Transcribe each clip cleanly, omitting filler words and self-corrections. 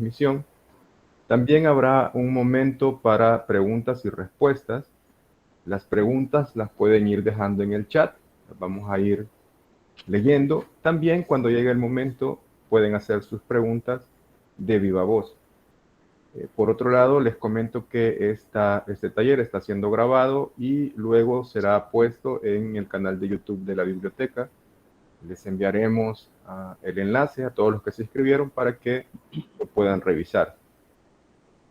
transmisión. También habrá un momento para preguntas y respuestas. Las preguntas las pueden ir dejando en el chat, las vamos a ir leyendo. También cuando llegue el momento pueden hacer sus preguntas de viva voz. Por otro lado, les comento que este taller está siendo grabado y luego será puesto en el canal de YouTube de la biblioteca. Les enviaremos el enlace a todos los que se inscribieron para que lo puedan revisar.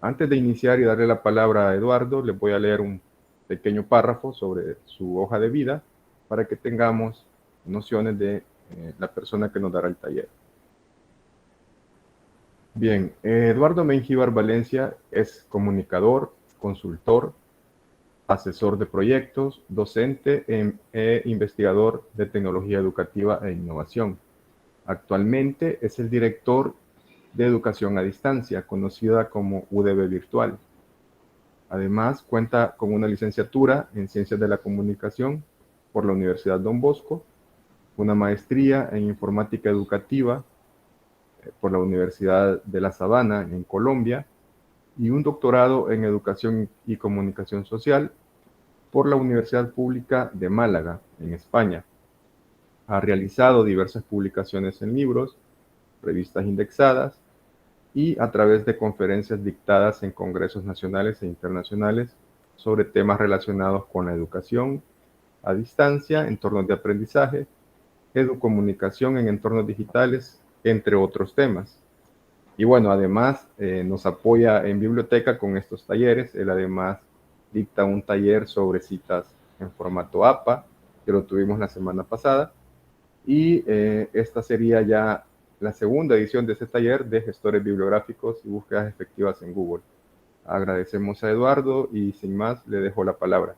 Antes de iniciar y darle la palabra a Eduardo, les voy a leer un pequeño párrafo sobre su hoja de vida para que tengamos nociones de la persona que nos dará el taller. Bien, Eduardo Mengíbar Valencia es comunicador, consultor, asesor de proyectos, docente e investigador de tecnología educativa e innovación. Actualmente es el director de educación a distancia, conocida como UDB Virtual. Además, cuenta con una licenciatura en Ciencias de la Comunicación por la Universidad Don Bosco, una maestría en Informática Educativa por la Universidad de La Sabana en Colombia y un doctorado en Educación y Comunicación Social por la Universidad Pública de Málaga en España. Ha realizado diversas publicaciones en libros, revistas indexadas y a través de conferencias dictadas en congresos nacionales e internacionales sobre temas relacionados con la educación a distancia, entornos de aprendizaje, educomunicación en entornos digitales, entre otros temas. Y bueno, además nos apoya en biblioteca con estos talleres. Él además dicta un taller sobre citas en formato APA, que lo tuvimos la semana pasada. Y esta sería ya la segunda edición de este taller de gestores bibliográficos y búsquedas efectivas en Google. Agradecemos a Eduardo y sin más le dejo la palabra.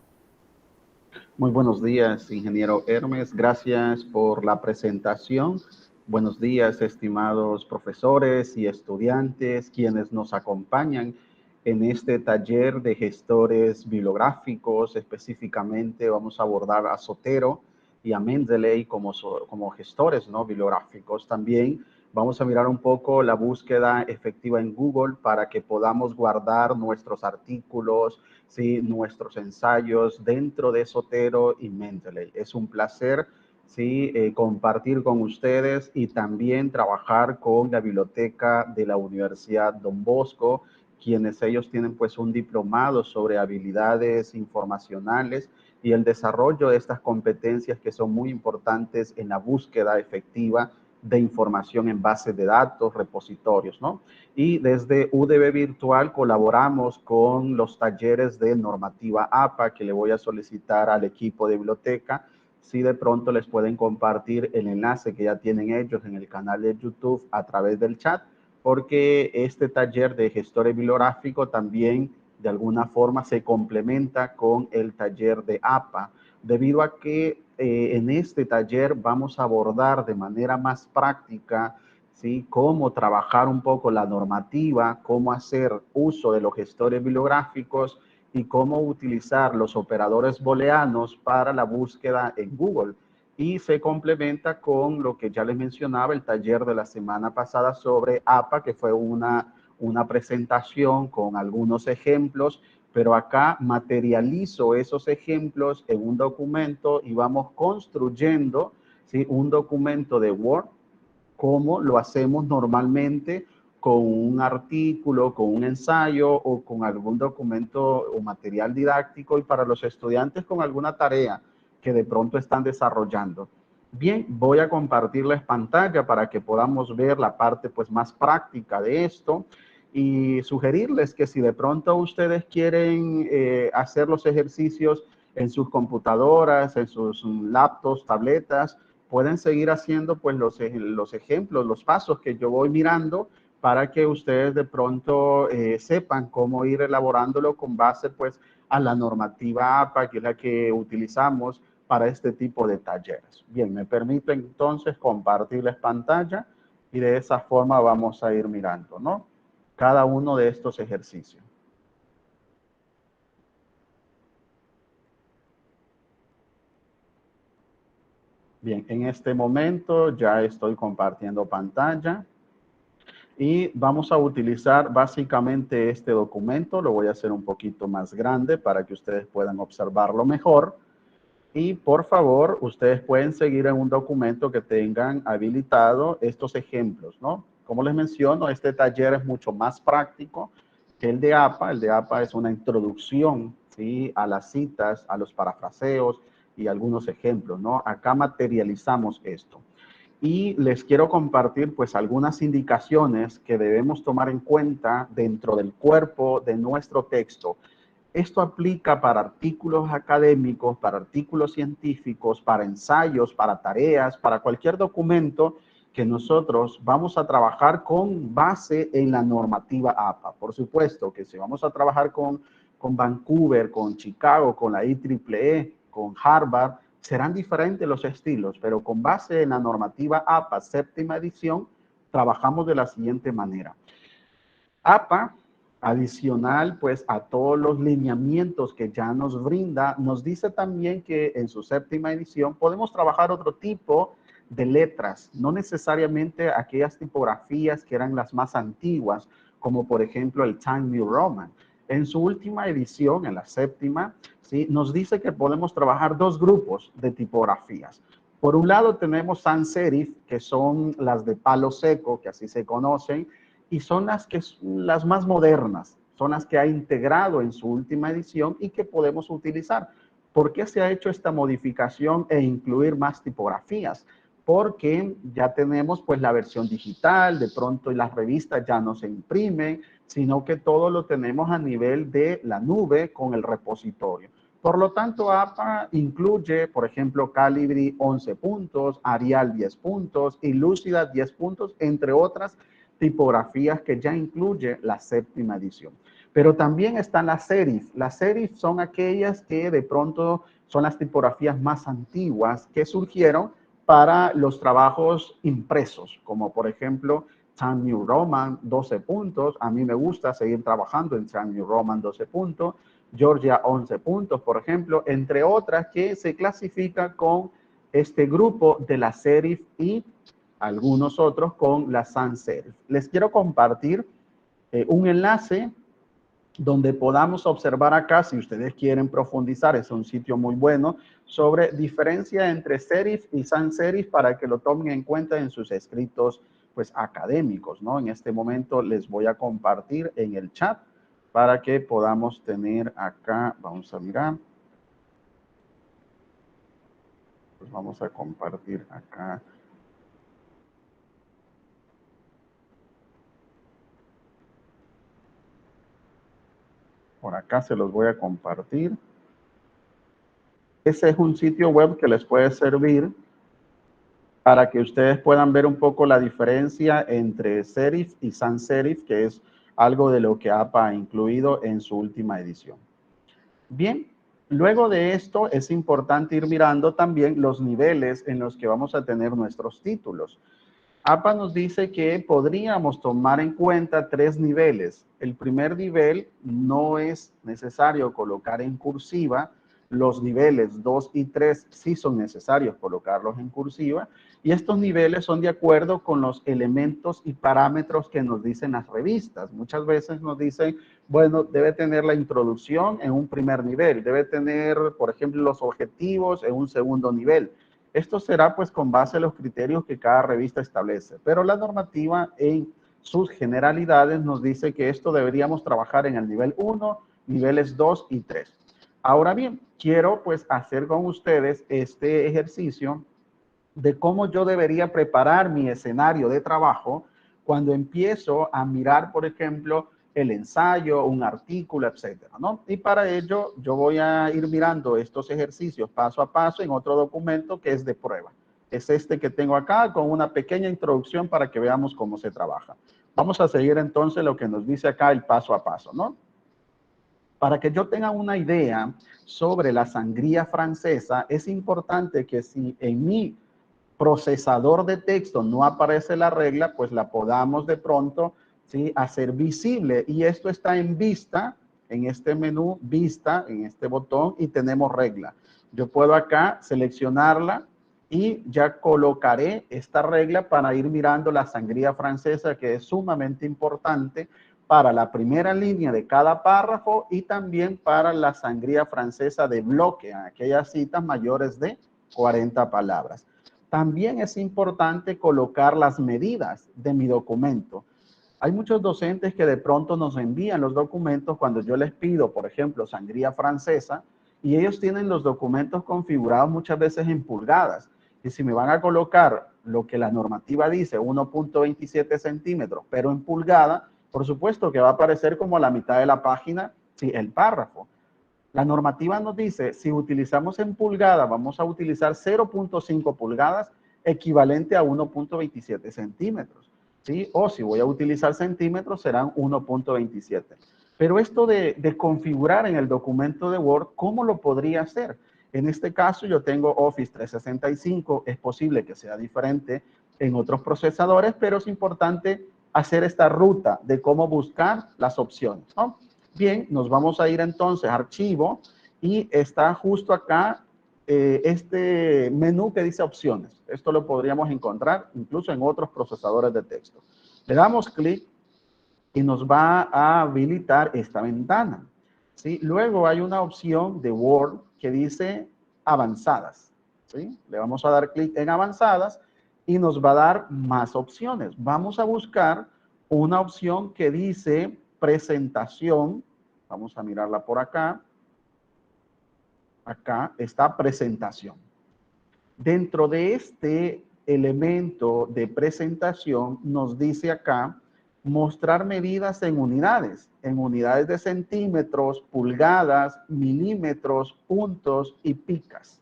Muy buenos días, ingeniero Hermes. Gracias por la presentación. Buenos días, estimados profesores y estudiantes, quienes nos acompañan en este taller de gestores bibliográficos. Específicamente vamos a abordar a Zotero y a Mendeley como gestores, ¿no?, bibliográficos. También vamos a mirar un poco la búsqueda efectiva en Google para que podamos guardar nuestros artículos, ¿sí?, nuestros ensayos dentro de Zotero y Mendeley. Es un placer, ¿sí?, compartir con ustedes y también trabajar con la biblioteca de la Universidad Don Bosco, quienes ellos tienen pues un diplomado sobre habilidades informacionales y el desarrollo de estas competencias que son muy importantes en la búsqueda efectiva de información en bases de datos, repositorios, ¿no? Y desde UDB Virtual colaboramos con los talleres de normativa APA, que le voy a solicitar al equipo de biblioteca si de pronto les pueden compartir el enlace que ya tienen ellos en el canal de YouTube a través del chat, porque este taller de gestores bibliográficos también de alguna forma se complementa con el taller de APA, debido a que en este taller vamos a abordar de manera más práctica, ¿sí?, cómo trabajar un poco la normativa, cómo hacer uso de los gestores bibliográficos y cómo utilizar los operadores booleanos para la búsqueda en Google. Y se complementa con lo que ya les mencionaba, el taller de la semana pasada sobre APA, que fue una presentación con algunos ejemplos, pero acá materializo esos ejemplos en un documento y vamos construyendo, ¿sí?, un documento de Word, como lo hacemos normalmente con un artículo, con un ensayo o con algún documento o material didáctico, y para los estudiantes con alguna tarea que de pronto están desarrollando. Bien, voy a compartirles pantalla para que podamos ver la parte pues más práctica de esto y sugerirles que si de pronto ustedes quieren hacer los ejercicios en sus computadoras, en sus laptops, tabletas, pueden seguir haciendo pues los ejemplos, los pasos que yo voy mirando para que ustedes de pronto sepan cómo ir elaborándolo con base pues a la normativa APA, que es la que utilizamos para este tipo de talleres. Bien, me permito entonces compartirles pantalla y de esa forma vamos a ir mirando, ¿no?, cada uno de estos ejercicios. Bien, en este momento ya estoy compartiendo pantalla. Y vamos a utilizar básicamente este documento. Lo voy a hacer un poquito más grande para que ustedes puedan observarlo mejor. Y por favor, ustedes pueden seguir en un documento que tengan habilitado estos ejemplos, ¿no? Como les menciono, este taller es mucho más práctico que el de APA. El de APA es una introducción, ¿sí?, a las citas, a los parafraseos y algunos ejemplos, ¿no? Acá materializamos esto. Y les quiero compartir pues algunas indicaciones que debemos tomar en cuenta dentro del cuerpo de nuestro texto. Esto aplica para artículos académicos, para artículos científicos, para ensayos, para tareas, para cualquier documento que nosotros vamos a trabajar con base en la normativa APA. Por supuesto que si vamos a trabajar con Vancouver, con Chicago, con la IEEE, con Harvard, serán diferentes los estilos, pero con base en la normativa APA, séptima edición, trabajamos de la siguiente manera. APA, adicional pues a todos los lineamientos que ya nos brinda, nos dice también que en su séptima edición podemos trabajar otro tipo de letras, no necesariamente aquellas tipografías que eran las más antiguas, como por ejemplo el Times New Roman. En su última edición, en la séptima, ¿sí?, nos dice que podemos trabajar dos grupos de tipografías. Por un lado tenemos sans serif, que son las de palo seco, que así se conocen, y son las más modernas, son las que ha integrado en su última edición y que podemos utilizar. ¿Por qué se ha hecho esta modificación e incluir más tipografías? Porque ya tenemos pues la versión digital, de pronto las revistas ya no se imprimen, sino que todo lo tenemos a nivel de la nube con el repositorio. Por lo tanto, APA incluye, por ejemplo, Calibri 11 puntos, Arial 10 puntos y Lucida 10 puntos, entre otras tipografías que ya incluye la séptima edición. Pero también están las serif. Las serif son aquellas que de pronto son las tipografías más antiguas que surgieron para los trabajos impresos, como por ejemplo Times New Roman 12 puntos. A mí me gusta seguir trabajando en Times New Roman 12 puntos. Georgia 11 puntos, por ejemplo, entre otras que se clasifica con este grupo de la serif y algunos otros con la sans serif. Les quiero compartir un enlace donde podamos observar acá, si ustedes quieren profundizar, es un sitio muy bueno, sobre diferencia entre serif y sans serif para que lo tomen en cuenta en sus escritos pues académicos, ¿no? En este momento les voy a compartir en el chat para que podamos tener acá, vamos a mirar, pues vamos a compartir acá. Por acá se los voy a compartir. Ese es un sitio web que les puede servir para que ustedes puedan ver un poco la diferencia entre serif y sans serif, que es algo de lo que APA ha incluido en su última edición. Bien, luego de esto es importante ir mirando también los niveles en los que vamos a tener nuestros títulos. APA nos dice que podríamos tomar en cuenta 3 niveles. El primer nivel no es necesario colocar en cursiva. Los niveles 2 y 3 sí son necesarios colocarlos en cursiva. Y estos niveles son de acuerdo con los elementos y parámetros que nos dicen las revistas. Muchas veces nos dicen, bueno, debe tener la introducción en un primer nivel. Debe tener, por ejemplo, los objetivos en un segundo nivel. Esto será pues con base a los criterios que cada revista establece, pero la normativa en sus generalidades nos dice que esto deberíamos trabajar en el nivel 1, niveles 2 y 3. Ahora bien, quiero pues hacer con ustedes este ejercicio de cómo yo debería preparar mi escenario de trabajo cuando empiezo a mirar, por ejemplo, el ensayo, un artículo, etcétera, ¿no? Y para ello yo voy a ir mirando estos ejercicios paso a paso en otro documento que es de prueba. Es este que tengo acá con una pequeña introducción para que veamos cómo se trabaja. Vamos a seguir entonces lo que nos dice acá el paso a paso, ¿no? Para que yo tenga una idea sobre la sangría francesa, es importante que si en mi procesador de texto no aparece la regla, pues la podamos de pronto, ¿sí?, hacer visible. Y esto está en vista, en este menú, vista, en este botón, y tenemos regla. Yo puedo acá seleccionarla y ya colocaré esta regla para ir mirando la sangría francesa, que es sumamente importante para la primera línea de cada párrafo y también para la sangría francesa de bloque, aquellas citas mayores de 40 palabras. También es importante colocar las medidas de mi documento. Hay muchos docentes que de pronto nos envían los documentos cuando yo les pido, por ejemplo, sangría francesa, y ellos tienen los documentos configurados muchas veces en pulgadas. Y si me van a colocar lo que la normativa dice, 1.27 centímetros, pero en pulgada, por supuesto que va a aparecer como a la mitad de la página, sí, el párrafo. La normativa nos dice, si utilizamos en pulgada, vamos a utilizar 0.5 pulgadas, equivalente a 1.27 centímetros, ¿sí? O si voy a utilizar centímetros, serán 1.27. Pero esto de configurar en el documento de Word, ¿cómo lo podría hacer? En este caso, yo tengo Office 365, es posible que sea diferente en otros procesadores, pero es importante hacer esta ruta de cómo buscar las opciones, ¿no? Bien, nos vamos a ir entonces a archivo y está justo acá este menú que dice opciones. Esto lo podríamos encontrar incluso en otros procesadores de texto. Le damos clic y nos va a habilitar esta ventana, ¿sí? Luego hay una opción de Word que dice avanzadas, ¿sí? Le vamos a dar clic en avanzadas y nos va a dar más opciones. Vamos a buscar una opción que dice presentación. Vamos a mirarla por acá. Acá está presentación. Dentro de este elemento de presentación nos dice acá mostrar medidas en unidades de centímetros, pulgadas, milímetros, puntos y picas.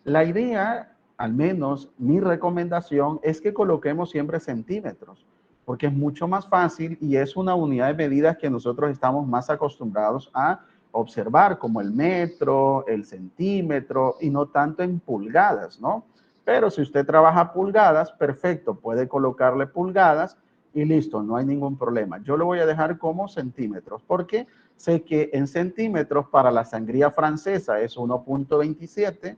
La idea, al menos mi recomendación, es que coloquemos siempre centímetros, porque es mucho más fácil y es una unidad de medidas que nosotros estamos más acostumbrados a observar, como el metro, el centímetro, y no tanto en pulgadas, ¿no? Pero si usted trabaja pulgadas, perfecto, puede colocarle pulgadas y listo, no hay ningún problema. Yo lo voy a dejar como centímetros, porque sé que en centímetros para la sangría francesa es 1.27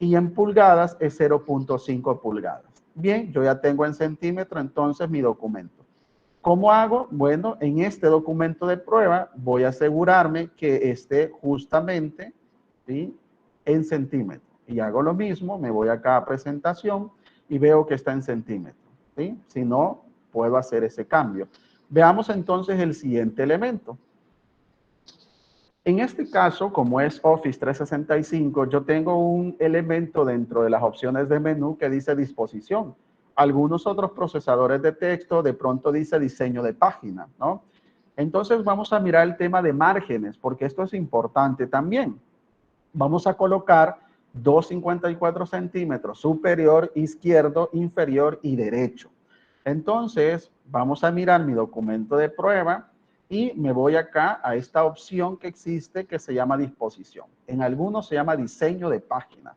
y en pulgadas es 0.5 pulgadas. Bien, yo ya tengo en centímetro entonces mi documento. ¿Cómo hago? Bueno, en este documento de prueba voy a asegurarme que esté justamente, ¿sí?, en centímetros. Y hago lo mismo, me voy acá a presentación y veo que está en centímetros, ¿sí? Si no, puedo hacer ese cambio. Veamos entonces el siguiente elemento. En este caso, como es Office 365, yo tengo un elemento dentro de las opciones de menú que dice disposición. Algunos otros procesadores de texto de pronto dice diseño de página, ¿no? Entonces vamos a mirar el tema de márgenes, porque esto es importante también. Vamos a colocar 2,54 centímetros superior, izquierdo, inferior y derecho. Entonces vamos a mirar mi documento de prueba y me voy acá a esta opción que existe que se llama disposición. En algunos se llama diseño de página.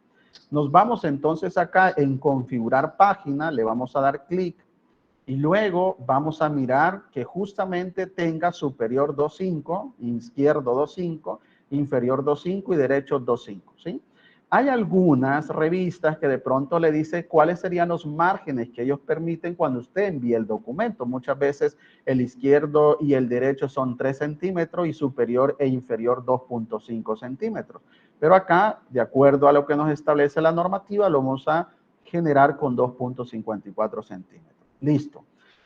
Nos vamos entonces acá en configurar página, le vamos a dar clic y luego vamos a mirar que justamente tenga superior 2.5, izquierdo 2.5, inferior 2.5 y derecho 2.5, ¿sí? Hay algunas revistas que de pronto le dice cuáles serían los márgenes que ellos permiten cuando usted envía el documento. Muchas veces el izquierdo y el derecho son 3 centímetros y superior e inferior 2.5 centímetros. Pero acá, de acuerdo a lo que nos establece la normativa, lo vamos a generar con 2.54 centímetros. Listo.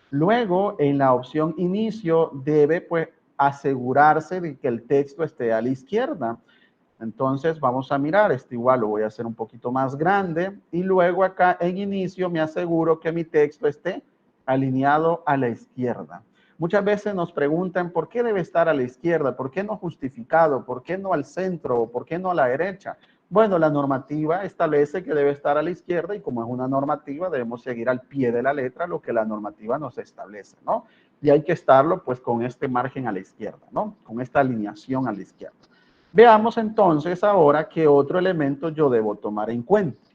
Luego, en la opción inicio, debe pues asegurarse de que el texto esté a la izquierda. Entonces vamos a mirar, esto igual lo voy a hacer un poquito más grande y luego acá en inicio me aseguro que mi texto esté alineado a la izquierda. Muchas veces nos preguntan por qué debe estar a la izquierda, por qué no justificado, por qué no al centro, por qué no a la derecha. Bueno, la normativa establece que debe estar a la izquierda y como es una normativa debemos seguir al pie de la letra lo que la normativa nos establece, ¿no? Y hay que estarlo pues con este margen a la izquierda, ¿no? Con esta alineación a la izquierda. Veamos entonces ahora qué otro elemento yo debo tomar en cuenta.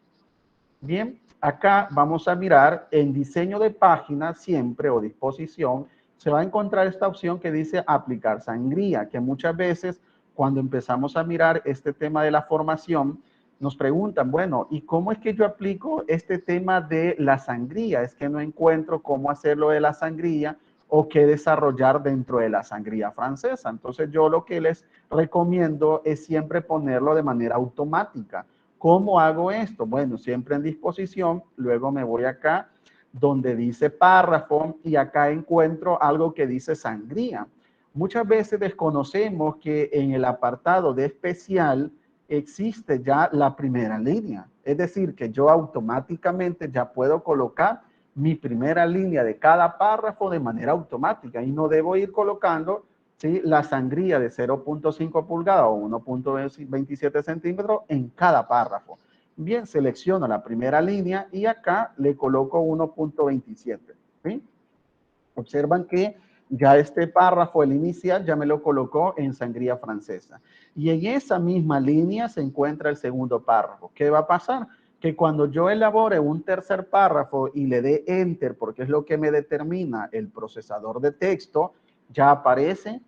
Bien, acá vamos a mirar en diseño de página siempre o disposición, se va a encontrar esta opción que dice aplicar sangría, que muchas veces cuando empezamos a mirar este tema de la formación, nos preguntan, bueno, ¿y cómo es que yo aplico este tema de la sangría? Es que no encuentro cómo hacerlo de la sangría o qué desarrollar dentro de la sangría francesa. Entonces yo lo que les recomiendo es siempre ponerlo de manera automática. ¿Cómo hago esto? Bueno, siempre en disposición, luego me voy acá donde dice párrafo y acá encuentro algo que dice sangría. Muchas veces desconocemos que en el apartado de especial existe ya la primera línea. Es decir, que yo automáticamente ya puedo colocar mi primera línea de cada párrafo de manera automática y no debo ir colocando, ¿sí?, la sangría de 0.5 pulgadas o 1.27 centímetros en cada párrafo. Bien, selecciono la primera línea y acá le coloco 1.27. ¿Sí? Observan que ya este párrafo, el inicial, ya me lo colocó en sangría francesa. Y en esa misma línea se encuentra el segundo párrafo. ¿Qué va a pasar? Que cuando yo elabore un tercer párrafo y le dé enter, porque es lo que me determina el procesador de texto, ya aparece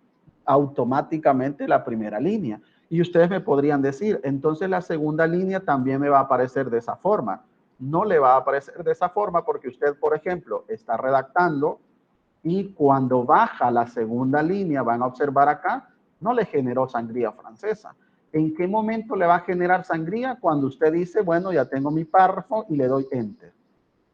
automáticamente la primera línea. Y ustedes me podrían decir, entonces la segunda línea también me va a aparecer de esa forma. No le va a aparecer de esa forma porque usted, por ejemplo, está redactando y cuando baja la segunda línea, van a observar acá, no le generó sangría francesa. ¿En qué momento le va a generar sangría? Cuando usted dice, bueno, ya tengo mi párrafo y le doy enter.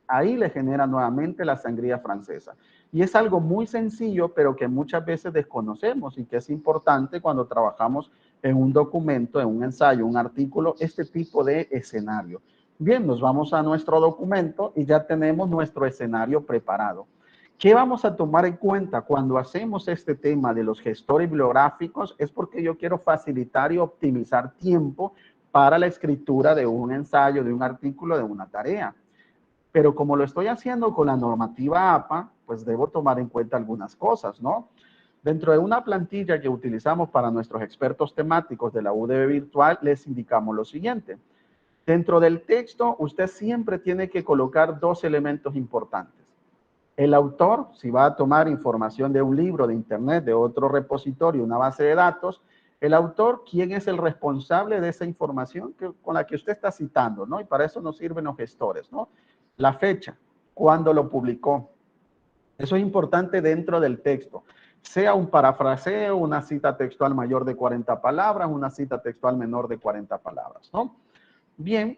Ahí le genera nuevamente la sangría francesa. Y es algo muy sencillo, pero que muchas veces desconocemos y que es importante cuando trabajamos en un documento, en un ensayo, un artículo, este tipo de escenario. Bien, nos vamos a nuestro documento y ya tenemos nuestro escenario preparado. ¿Qué vamos a tomar en cuenta cuando hacemos este tema de los gestores bibliográficos? Es porque yo quiero facilitar y optimizar tiempo para la escritura de un ensayo, de un artículo, de una tarea. Pero como lo estoy haciendo con la normativa APA, pues debo tomar en cuenta algunas cosas, ¿no? Dentro de una plantilla que utilizamos para nuestros expertos temáticos de la UDB virtual, les indicamos lo siguiente. Dentro del texto, usted siempre tiene que colocar dos elementos importantes. El autor, si va a tomar información de un libro, de internet, de otro repositorio, una base de datos, el autor, ¿quién es el responsable de esa información con la que usted está citando, ¿no? Y para eso nos sirven los gestores, ¿no? La fecha, cuándo lo publicó. Eso es importante dentro del texto. Sea un parafraseo, una cita textual mayor de 40 palabras, una cita textual menor de 40 palabras, ¿no? Bien,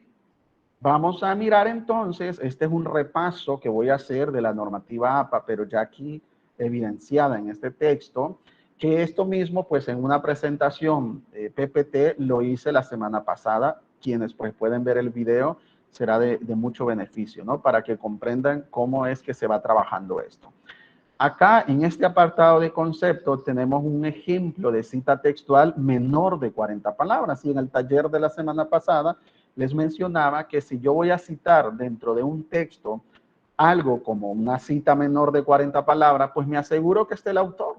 vamos a mirar entonces, este es un repaso que voy a hacer de la normativa APA, pero ya aquí evidenciada en este texto, que esto mismo pues en una presentación PPT lo hice la semana pasada. Quienes pues pueden ver el video será de mucho beneficio, ¿no? Para que comprendan cómo es que se va trabajando esto. Acá en este apartado de concepto tenemos un ejemplo de cita textual menor de 40 palabras y en el taller de la semana pasada les mencionaba que si yo voy a citar dentro de un texto algo como una cita menor de 40 palabras, pues me aseguro que esté el autor,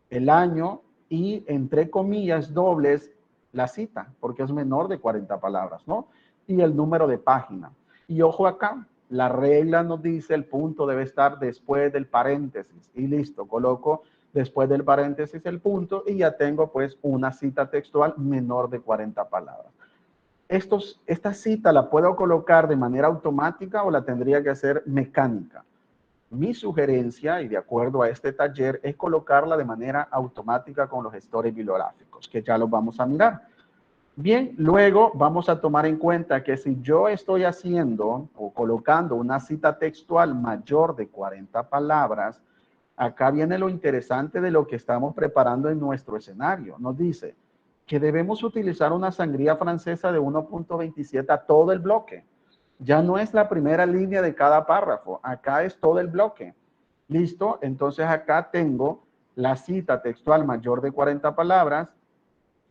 el año y entre comillas dobles la cita, porque es menor de 40 palabras, ¿no? Y el número de página. Y ojo acá, la regla nos dice el punto debe estar después del paréntesis y listo, coloco después del paréntesis el punto y ya tengo pues una cita textual menor de 40 palabras. Esta cita la puedo colocar de manera automática o la tendría que hacer mecánica. Mi sugerencia, y de acuerdo a este taller, es colocarla de manera automática con los gestores bibliográficos, que ya los vamos a mirar. Bien, luego vamos a tomar en cuenta que si yo estoy haciendo o colocando una cita textual mayor de 40 palabras, acá viene lo interesante de lo que estamos preparando en nuestro escenario. Nos dice que debemos utilizar una sangría francesa de 1.27 a todo el bloque. Ya no es la primera línea de cada párrafo, acá es todo el bloque. ¿Listo? Entonces acá tengo la cita textual mayor de 40 palabras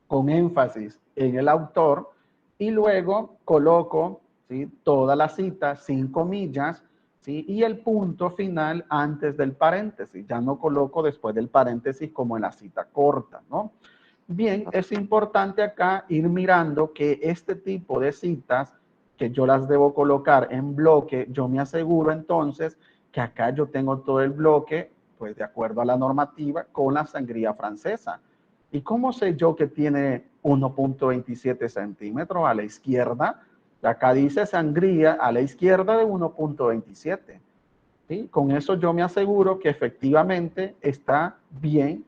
con énfasis en el autor y luego coloco, ¿sí?, toda la cita sin comillas, ¿sí?, y el punto final antes del paréntesis. Ya no coloco después del paréntesis como en la cita corta, ¿no? Bien, es importante acá ir mirando que este tipo de citas que yo las debo colocar en bloque, yo me aseguro entonces que acá yo tengo todo el bloque, pues de acuerdo a la normativa, con la sangría francesa. ¿Y cómo sé yo que tiene 1.27 centímetros a la izquierda? Acá dice sangría a la izquierda de 1.27. ¿Sí? Con eso yo me aseguro que efectivamente está bien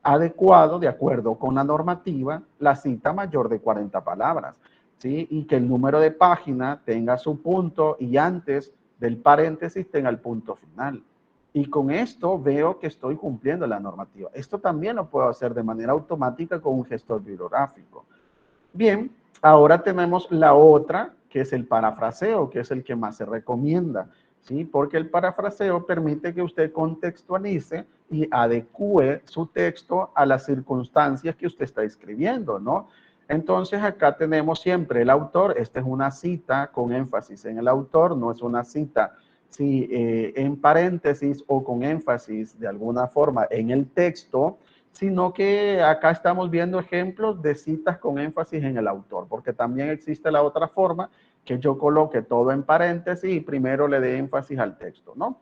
adecuado, de acuerdo con la normativa, la cita mayor de 40 palabras. ¿Sí? Y que el número de página tenga su punto y antes del paréntesis tenga el punto final. Y con esto veo que estoy cumpliendo la normativa. Esto también lo puedo hacer de manera automática con un gestor bibliográfico. Bien, ahora tenemos la otra, que es el parafraseo, que es el que más se recomienda, ¿sí? Porque el parafraseo permite que usted contextualice y adecue su texto a las circunstancias que usted está escribiendo, ¿no? Entonces acá tenemos siempre el autor. Esta es una cita con énfasis en el autor, no es una cita sí, en paréntesis o con énfasis de alguna forma en el texto, sino que acá estamos viendo ejemplos de citas con énfasis en el autor, porque también existe la otra forma, que yo coloque todo en paréntesis y primero le dé énfasis al texto, ¿no?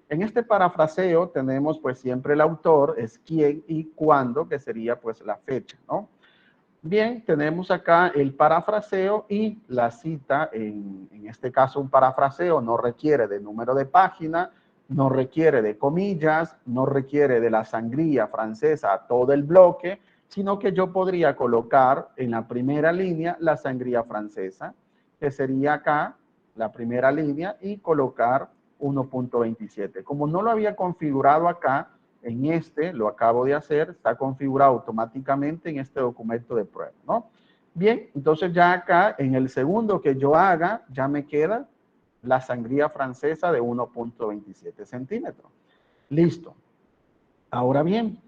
En este parafraseo tenemos pues siempre el autor, es quién y cuándo, que sería pues la fecha, ¿no? Bien, tenemos acá el parafraseo y la cita. En este caso, un parafraseo no requiere de número de página, no requiere de comillas, no requiere de la sangría francesa a todo el bloque, sino que yo podría colocar en la primera línea la sangría francesa, que sería acá la primera línea, y colocar 1.27. Como no lo había configurado acá, en este, lo acabo de hacer, está configurado automáticamente en este documento de prueba, ¿no? Bien, entonces ya acá, en el segundo que yo haga, ya me queda la sangría francesa de 1.27 centímetros. Listo. Ahora bien,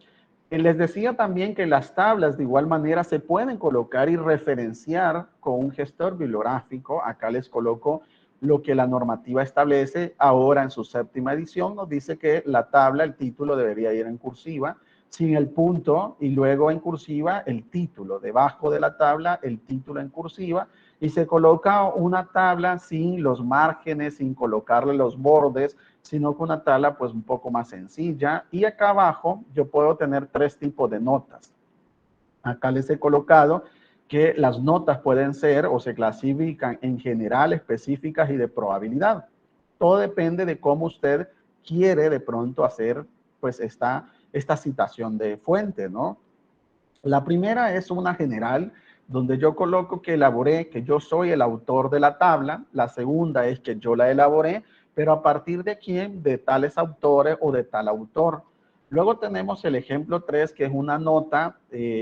les decía también que las tablas de igual manera se pueden colocar y referenciar con un gestor bibliográfico. Acá les coloco lo que la normativa establece. Ahora en su séptima edición nos dice que la tabla, el título debería ir en cursiva, sin el punto, y luego en cursiva el título. Debajo de la tabla el título en cursiva, y se coloca una tabla sin los márgenes, sin colocarle los bordes, sino con una tabla pues un poco más sencilla. Y acá abajo yo puedo tener tres tipos de notas. Acá les he colocado que las notas pueden ser o se clasifican en general, específicas y de probabilidad. Todo depende de cómo usted quiere de pronto hacer pues esta citación de fuente, ¿no? La primera es una general, donde yo coloco que elaboré, que yo soy el autor de la tabla. La segunda es que yo la elaboré, pero a partir de quién, de tales autores o de tal autor. Luego tenemos el ejemplo 3, que es una nota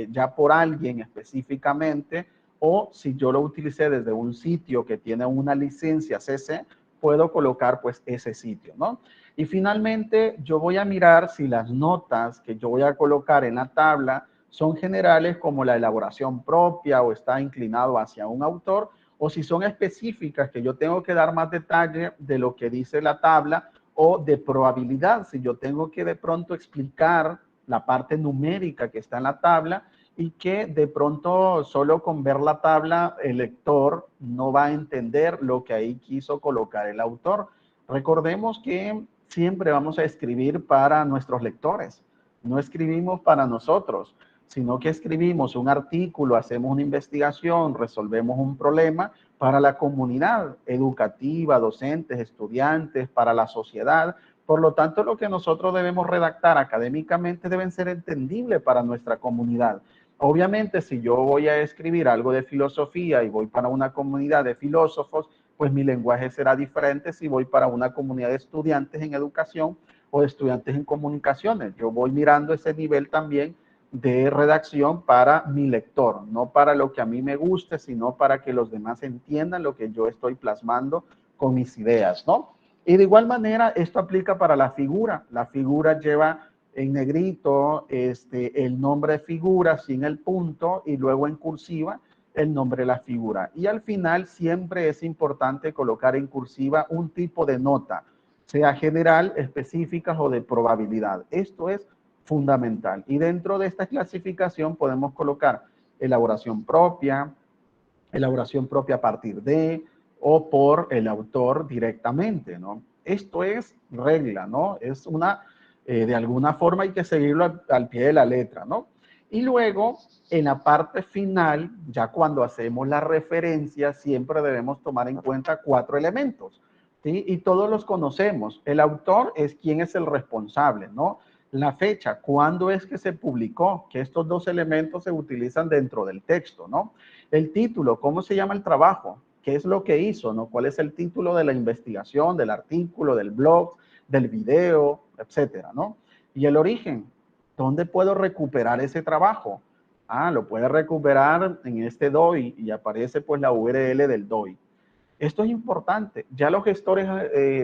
ya por alguien específicamente, o si yo lo utilicé desde un sitio que tiene una licencia CC, puedo colocar pues ese sitio, ¿no? Y finalmente yo voy a mirar si las notas que yo voy a colocar en la tabla son generales, como la elaboración propia o está inclinado hacia un autor, o si son específicas, que yo tengo que dar más detalle de lo que dice la tabla, o de probabilidad, si yo tengo que de pronto explicar la parte numérica que está en la tabla, y que de pronto solo con ver la tabla el lector no va a entender lo que ahí quiso colocar el autor. Recordemos que siempre vamos a escribir para nuestros lectores, no escribimos para nosotros, sino que escribimos un artículo, hacemos una investigación, resolvemos un problema para la comunidad educativa, docentes, estudiantes, para la sociedad. Por lo tanto, lo que nosotros debemos redactar académicamente deben ser entendibles para nuestra comunidad. Obviamente, si yo voy a escribir algo de filosofía y voy para una comunidad de filósofos, pues mi lenguaje será diferente si voy para una comunidad de estudiantes en educación o de estudiantes en comunicaciones. Yo voy mirando ese nivel también de redacción para mi lector, no para lo que a mí me guste, sino para que los demás entiendan lo que yo estoy plasmando con mis ideas, ¿no? Y de igual manera, esto aplica para la figura. La figura lleva en negrito el nombre de figura sin el punto, y luego en cursiva el nombre de la figura. Y al final siempre es importante colocar en cursiva un tipo de nota, sea general, específicas o de probabilidad. Esto es fundamental. Y dentro de esta clasificación podemos colocar elaboración propia a partir de, o por el autor directamente, ¿no? Esto es regla, ¿no? Es una, de alguna forma hay que seguirlo al pie de la letra, ¿no? Y luego, en la parte final, ya cuando hacemos la referencia, siempre debemos tomar en cuenta 4 elementos, ¿sí? Y todos los conocemos. El autor es quien es el responsable, ¿no? La fecha, cuándo es que se publicó, que estos 2 elementos se utilizan dentro del texto, ¿no? El título, ¿cómo se llama el trabajo? ¿Qué es lo que hizo, no? ¿Cuál es el título de la investigación, del artículo, del blog, del video, etcétera, ¿no? Y el origen, ¿dónde puedo recuperar ese trabajo? Lo puede recuperar en este DOI y aparece pues la URL del DOI. Esto es importante. Ya los gestores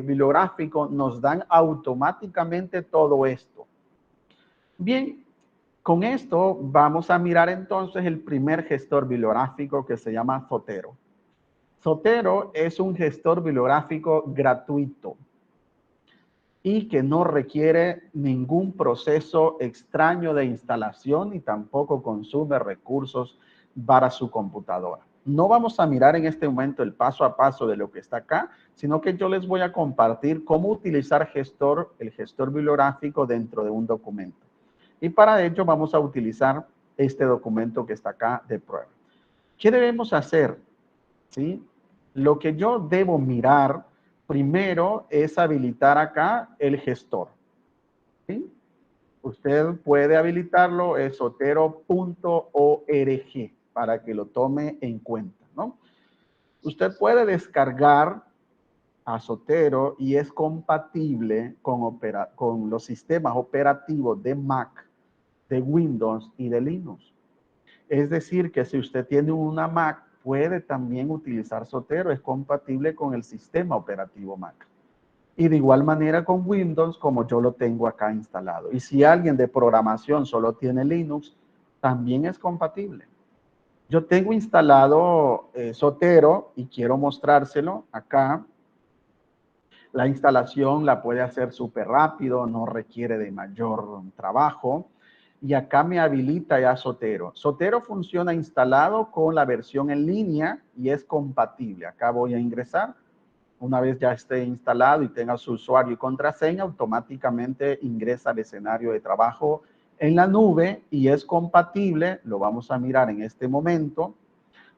bibliográficos nos dan automáticamente todo esto. Bien, con esto vamos a mirar entonces el primer gestor bibliográfico que se llama Zotero. Zotero es un gestor bibliográfico gratuito y que no requiere ningún proceso extraño de instalación y tampoco consume recursos para su computadora. No vamos a mirar en este momento el paso a paso de lo que está acá, sino que yo les voy a compartir cómo utilizar el gestor bibliográfico dentro de un documento. Y para ello vamos a utilizar este documento que está acá de prueba. ¿Qué debemos hacer? ¿Sí? Lo que yo debo mirar primero es habilitar acá el gestor. ¿Sí? Usted puede habilitarlo, es zotero.org, para que lo tome en cuenta, ¿no? Usted puede descargar a Zotero y es compatible con los sistemas operativos de Mac, de Windows y de Linux. Es decir, que si usted tiene una Mac, puede también utilizar Zotero, es compatible con el sistema operativo Mac. Y de igual manera con Windows, como yo lo tengo acá instalado. Y si alguien de programación solo tiene Linux, también es compatible. Yo tengo instalado Zotero y quiero mostrárselo acá. La instalación la puede hacer súper rápido, no requiere de mayor trabajo. Y acá me habilita ya Zotero. Zotero funciona instalado con la versión en línea y es compatible. Acá voy a ingresar. Una vez ya esté instalado y tenga su usuario y contraseña, automáticamente ingresa al escenario de trabajo en la nube y es compatible, lo vamos a mirar en este momento,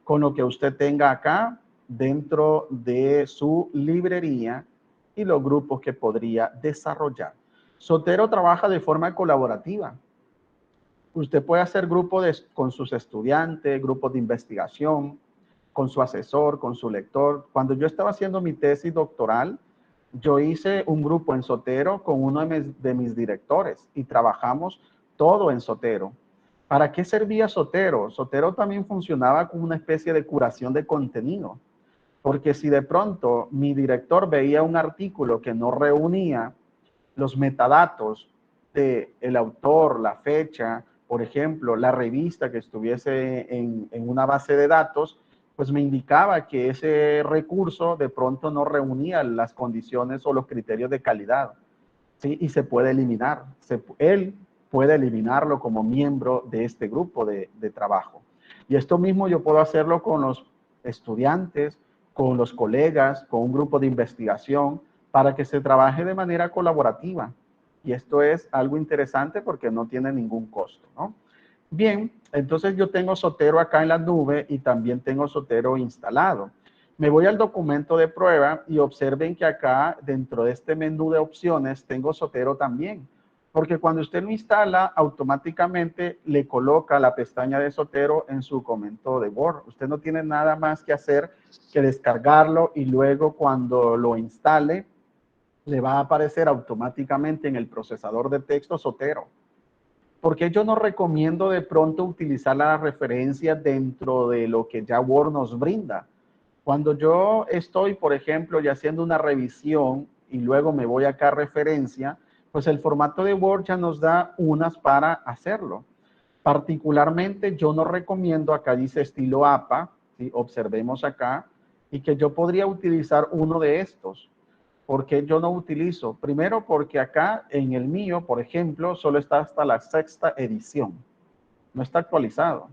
con lo que usted tenga acá dentro de su librería y los grupos que podría desarrollar. Zotero trabaja de forma colaborativa. Usted puede hacer grupos con sus estudiantes, grupos de investigación, con su asesor, con su lector. Cuando yo estaba haciendo mi tesis doctoral, yo hice un grupo en Zotero con uno de mis directores y trabajamos todo en Zotero. ¿Para qué servía Zotero? Zotero también funcionaba como una especie de curación de contenido, porque si de pronto mi director veía un artículo que no reunía los metadatos del autor, la fecha, por ejemplo, la revista que estuviese en una base de datos, pues me indicaba que ese recurso de pronto no reunía las condiciones o los criterios de calidad, ¿sí? Y se puede eliminar. Él puede eliminarlo como miembro de este grupo de trabajo. Y esto mismo yo puedo hacerlo con los estudiantes, con los colegas, con un grupo de investigación, para que se trabaje de manera colaborativa. Y esto es algo interesante porque no tiene ningún costo, ¿no? Bien, entonces yo tengo Zotero acá en la nube y también tengo Zotero instalado. Me voy al documento de prueba y observen que acá dentro de este menú de opciones tengo Zotero también. Porque cuando usted lo instala, automáticamente le coloca la pestaña de Zotero en su documento de Word. Usted no tiene nada más que hacer que descargarlo y luego cuando lo instale, le va a aparecer automáticamente en el procesador de texto Zotero. Porque yo no recomiendo de pronto utilizar la referencia dentro de lo que ya Word nos brinda. Cuando yo estoy, por ejemplo, ya haciendo una revisión y luego me voy acá a referencia, pues el formato de Word ya nos da unas para hacerlo. Particularmente yo no recomiendo, acá dice estilo APA, ¿sí? Observemos acá, y que yo podría utilizar uno de estos. ¿Por qué yo no utilizo? Primero porque acá en el mío, por ejemplo, solo está hasta la 6ª edición. No está actualizado.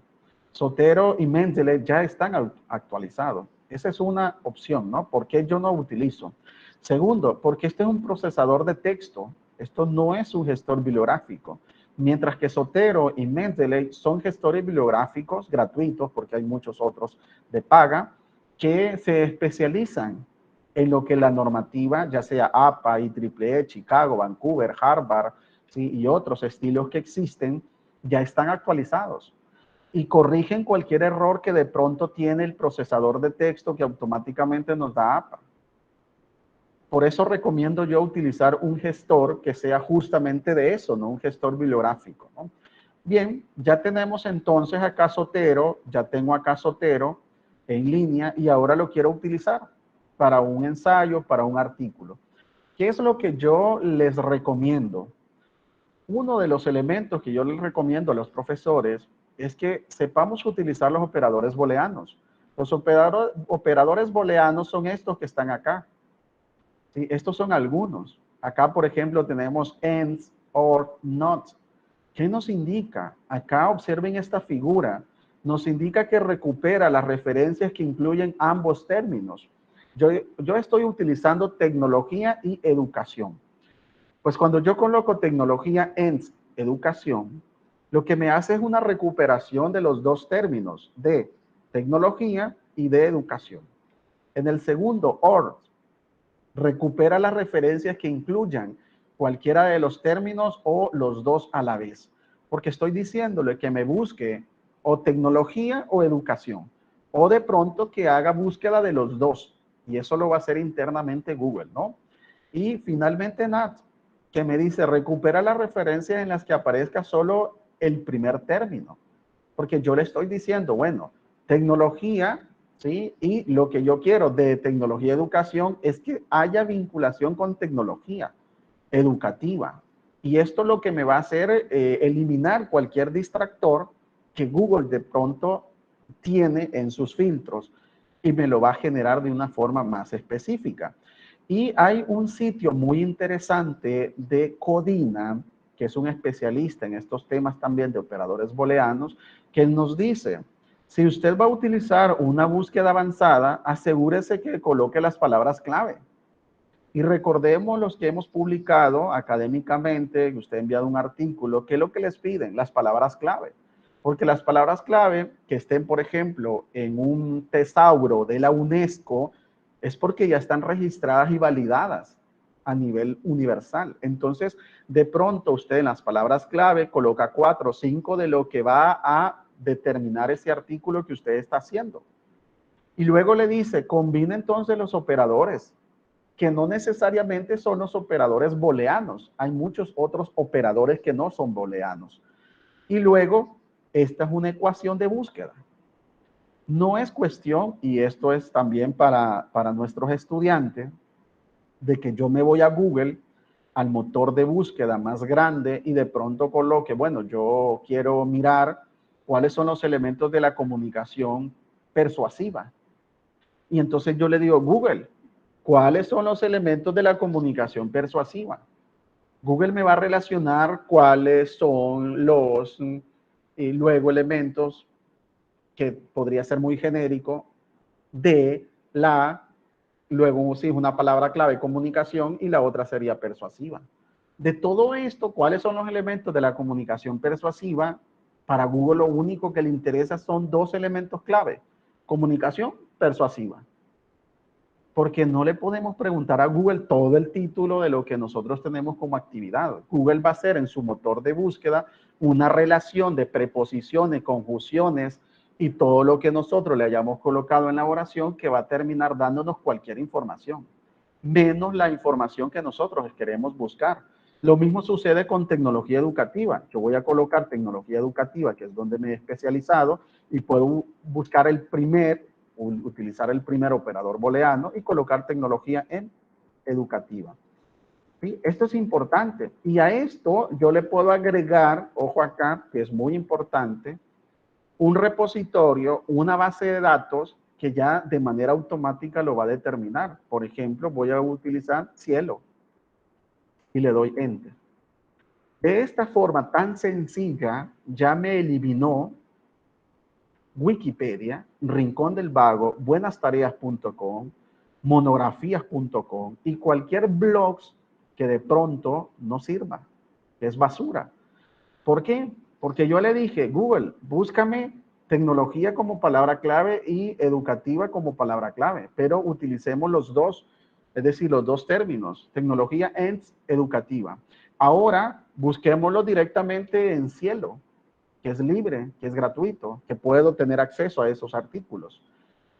Zotero y Mendeley ya están actualizados. Esa es una opción, ¿no? ¿Por qué yo no utilizo? Segundo, porque este es un procesador de texto. Esto no es un gestor bibliográfico. Mientras que Zotero y Mendeley son gestores bibliográficos gratuitos, porque hay muchos otros de paga, que se especializan en lo que la normativa, ya sea APA, IEEE, Chicago, Vancouver, Harvard, ¿sí? Y otros estilos que existen, ya están actualizados y corrigen cualquier error que de pronto tiene el procesador de texto que automáticamente nos da APA. Por eso recomiendo yo utilizar un gestor que sea justamente de eso, no un gestor bibliográfico, ¿no? Bien, ya tenemos entonces acá Zotero, ya tengo acá Zotero en línea y ahora lo quiero utilizar para un ensayo, para un artículo. ¿Qué es lo que yo les recomiendo? Uno de los elementos que yo les recomiendo a los profesores es que sepamos utilizar los operadores booleanos. Los operadores booleanos son estos que están acá. ¿Sí? Estos son algunos. Acá, por ejemplo, tenemos and, or, not. ¿Qué nos indica? Acá observen esta figura. Nos indica que recupera las referencias que incluyen ambos términos. Yo estoy utilizando tecnología y educación. Pues cuando yo coloco tecnología en educación, lo que me hace es una recuperación de los dos términos, de tecnología y de educación. En el segundo, or, recupera las referencias que incluyan cualquiera de los términos o los dos a la vez. Porque estoy diciéndole que me busque o tecnología o educación. O de pronto que haga búsqueda de los dos. Y eso lo va a hacer internamente Google, ¿no? Y finalmente NAT, que me dice recupera las referencias en las que aparezca solo el primer término. Porque yo le estoy diciendo, bueno, tecnología, ¿sí? Y lo que yo quiero de tecnología y educación es que haya vinculación con tecnología educativa. Y esto lo que me va a hacer eliminar cualquier distractor que Google de pronto tiene en sus filtros y me lo va a generar de una forma más específica. Y hay un sitio muy interesante de Codina, que es un especialista en estos temas también de operadores booleanos, que nos dice, si usted va a utilizar una búsqueda avanzada, asegúrese que coloque las palabras clave. Y recordemos los que hemos publicado académicamente, que usted ha enviado un artículo, ¿qué es lo que les piden? Las palabras clave. Porque las palabras clave que estén, por ejemplo, en un tesauro de la UNESCO, es porque ya están registradas y validadas a nivel universal. Entonces, de pronto usted en las palabras clave coloca 4 o 5 de lo que va a determinar ese artículo que usted está haciendo. Y luego le dice, combina entonces los operadores, que no necesariamente son los operadores booleanos. Hay muchos otros operadores que no son booleanos. Y luego, esta es una ecuación de búsqueda. No es cuestión, y esto es también para nuestros estudiantes, de que yo me voy a Google, al motor de búsqueda más grande, y de pronto coloque, bueno, yo quiero mirar cuáles son los elementos de la comunicación persuasiva. Y entonces yo le digo, Google, ¿cuáles son los elementos de la comunicación persuasiva? Google me va a relacionar cuáles son los y luego elementos que podría ser muy genérico de la, luego sí, una palabra clave, comunicación, y la otra sería persuasiva. De todo esto, ¿cuáles son los elementos de la comunicación persuasiva? Para Google lo único que le interesa son dos elementos clave, comunicación persuasiva. Porque no le podemos preguntar a Google todo el título de lo que nosotros tenemos como actividad. Google va a hacer en su motor de búsqueda una relación de preposiciones, conjunciones y todo lo que nosotros le hayamos colocado en la oración que va a terminar dándonos cualquier información, menos la información que nosotros queremos buscar. Lo mismo sucede con tecnología educativa. Yo voy a colocar tecnología educativa, que es donde me he especializado, y puedo buscar utilizar el primer operador booleano y colocar tecnología en educativa. ¿Sí? Esto es importante. Y a esto yo le puedo agregar, ojo acá, que es muy importante, un repositorio, una base de datos que ya de manera automática lo va a determinar. Por ejemplo, voy a utilizar Cielo y le doy Enter. De esta forma tan sencilla, ya me eliminó Wikipedia, Rincón del Vago, buenastareas.com, monografías.com y cualquier blog que de pronto no sirva, que es basura. ¿Por qué? Porque yo le dije, Google, búscame tecnología como palabra clave y educativa como palabra clave, pero utilicemos los dos, es decir, los dos términos, tecnología and educativa. Ahora busquémoslo directamente en Cielo, que es libre, que es gratuito, que puedo tener acceso a esos artículos.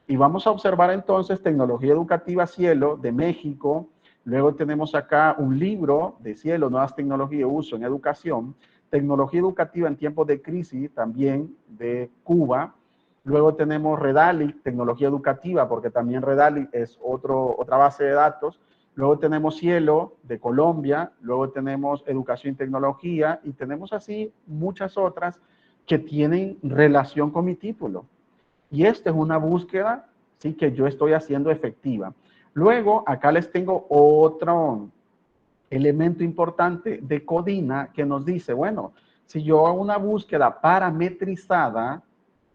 Y vamos a observar entonces tecnología educativa Cielo de México. Luego tenemos acá un libro de Cielo, nuevas tecnologías, uso en educación. Tecnología educativa en tiempos de crisis, también de Cuba. Luego tenemos Redalic, tecnología educativa, porque también Redalic es otra base de datos. Luego tenemos Cielo de Colombia. Luego tenemos Educación y Tecnología. Y tenemos así muchas otras que tienen relación con mi título. Y esta es una búsqueda, sí, que yo estoy haciendo efectiva. Luego, acá les tengo otro elemento importante de Codina que nos dice, bueno, si yo hago una búsqueda parametrizada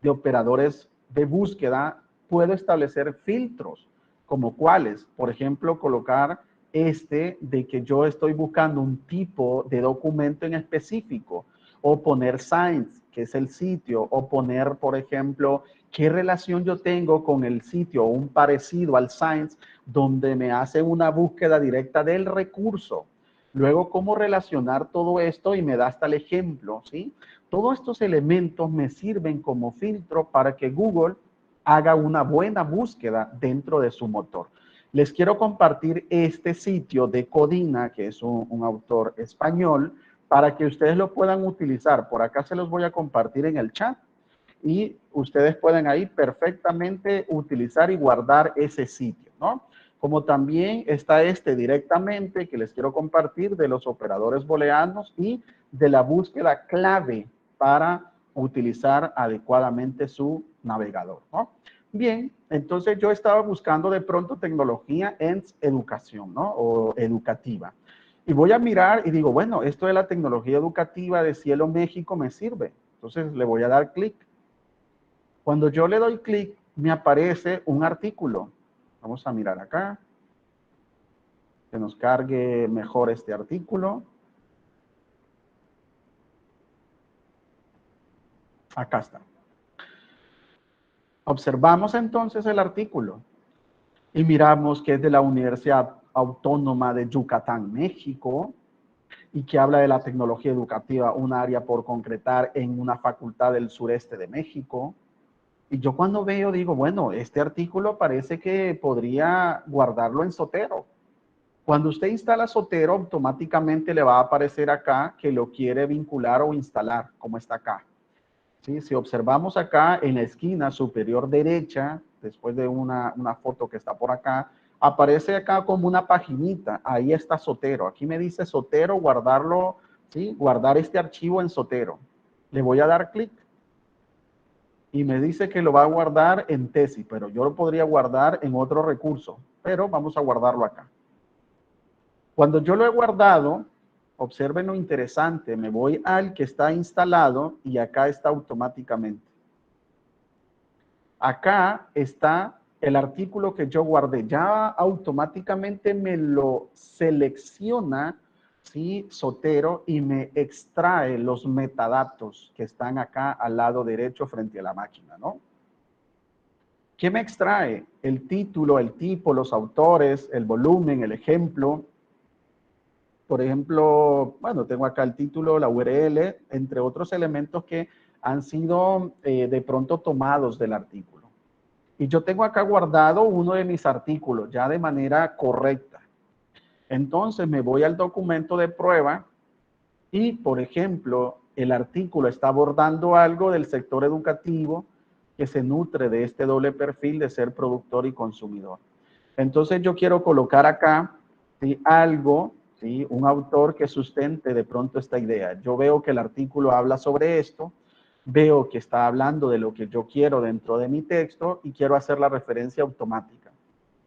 de operadores de búsqueda, puedo establecer filtros, como cuáles, por ejemplo, colocar de que yo estoy buscando un tipo de documento en específico, o poner Science, que es el sitio, o poner, por ejemplo, qué relación yo tengo con el sitio, un parecido al Science, donde me hace una búsqueda directa del recurso. Luego, cómo relacionar todo esto y me da hasta el ejemplo, ¿sí? Todos estos elementos me sirven como filtro para que Google haga una buena búsqueda dentro de su motor. Les quiero compartir este sitio de Codina, que es un autor español, para que ustedes lo puedan utilizar. Por acá se los voy a compartir en el chat y ustedes pueden ahí perfectamente utilizar y guardar ese sitio, ¿no? Como también está directamente que les quiero compartir de los operadores booleanos y de la búsqueda clave para utilizar adecuadamente su navegador, ¿no? Bien, entonces yo estaba buscando de pronto tecnología en educación, ¿no? O educativa. Y voy a mirar y digo, bueno, esto de la tecnología educativa de Cielo México me sirve. Entonces le voy a dar clic. Cuando yo le doy clic, me aparece un artículo. Vamos a mirar acá. Que nos cargue mejor este artículo. Acá está. Observamos entonces el artículo y miramos que es de la Universidad Autónoma de Yucatán, México, y que habla de la tecnología educativa, un área por concretar en una facultad del sureste de México. Y yo cuando veo digo, bueno, este artículo parece que podría guardarlo en Zotero. Cuando usted instala Zotero, automáticamente le va a aparecer acá que lo quiere vincular o instalar, como está acá. ¿Sí? Si observamos acá en la esquina superior derecha, después de una foto que está por acá, aparece acá como una paginita. Ahí está Zotero. Aquí me dice Zotero, guardarlo, ¿sí? Guardar este archivo en Zotero. Le voy a dar clic. Y me dice que lo va a guardar en Tesis, pero yo lo podría guardar en otro recurso. Pero vamos a guardarlo acá. Cuando yo lo he guardado, observen lo interesante, me voy al que está instalado y acá está automáticamente. Acá está el artículo que yo guardé, ya automáticamente me lo selecciona, ¿sí? Zotero, y me extrae los metadatos que están acá al lado derecho frente a la máquina, ¿no? ¿Qué me extrae? El título, el tipo, los autores, el volumen, el ejemplo. Por ejemplo, bueno, tengo acá el título, la URL, entre otros elementos que han sido de pronto tomados del artículo. Y yo tengo acá guardado uno de mis artículos ya de manera correcta. Entonces me voy al documento de prueba y, por ejemplo, el artículo está abordando algo del sector educativo que se nutre de este doble perfil de ser productor y consumidor. Entonces yo quiero colocar acá, ¿sí? Algo, ¿sí? Un autor que sustente de pronto esta idea. Yo veo que el artículo habla sobre esto, veo que está hablando de lo que yo quiero dentro de mi texto y quiero hacer la referencia automática.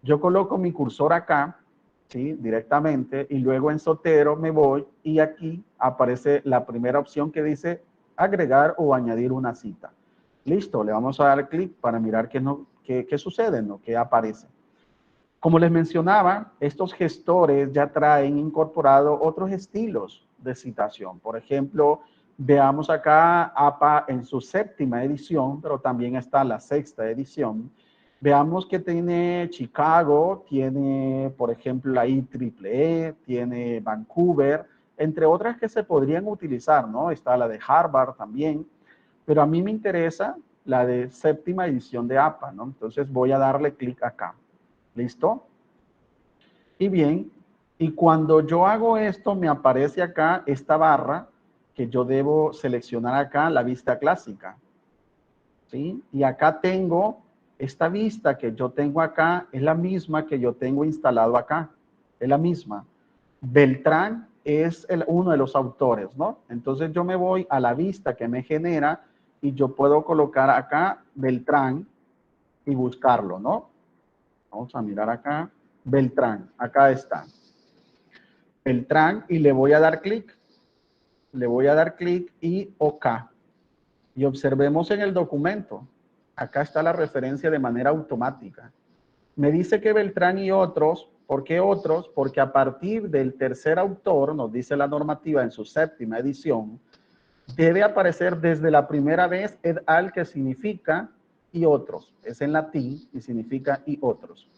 Yo coloco mi cursor acá, ¿sí? Directamente, y luego en Zotero me voy y aquí aparece la primera opción que dice agregar o añadir una cita. Listo, le vamos a dar clic para mirar qué sucede, ¿no? ¿Qué aparece? Como les mencionaba, estos gestores ya traen incorporado otros estilos de citación. Por ejemplo, Veamos acá APA en su 7ª edición, pero también está la 6ª edición. Veamos que tiene Chicago, tiene, por ejemplo, la IEEE, tiene Vancouver, entre otras que se podrían utilizar, ¿no? Está la de Harvard también, pero a mí me interesa la de 7ª edición de APA, ¿no? Entonces voy a darle clic acá. ¿Listo? Y bien, y cuando yo hago esto, me aparece acá esta barra que yo debo seleccionar acá, la vista clásica. ¿Sí? Y acá tengo esta vista que yo tengo acá, es la misma que yo tengo instalado acá, es la misma. Beltrán es uno de los autores, ¿no? Entonces yo me voy a la vista que me genera y yo puedo colocar acá Beltrán y buscarlo, ¿no? Vamos a mirar acá, Beltrán, acá está. Beltrán y le voy a dar clic. Le voy a dar clic y OK. Y observemos en el documento. Acá está la referencia de manera automática. Me dice que Beltrán y otros. ¿Por qué otros? Porque a partir del tercer autor, nos dice la normativa en su 7ª edición, debe aparecer desde la primera vez et al, que significa y otros. Es en latín y significa y otros.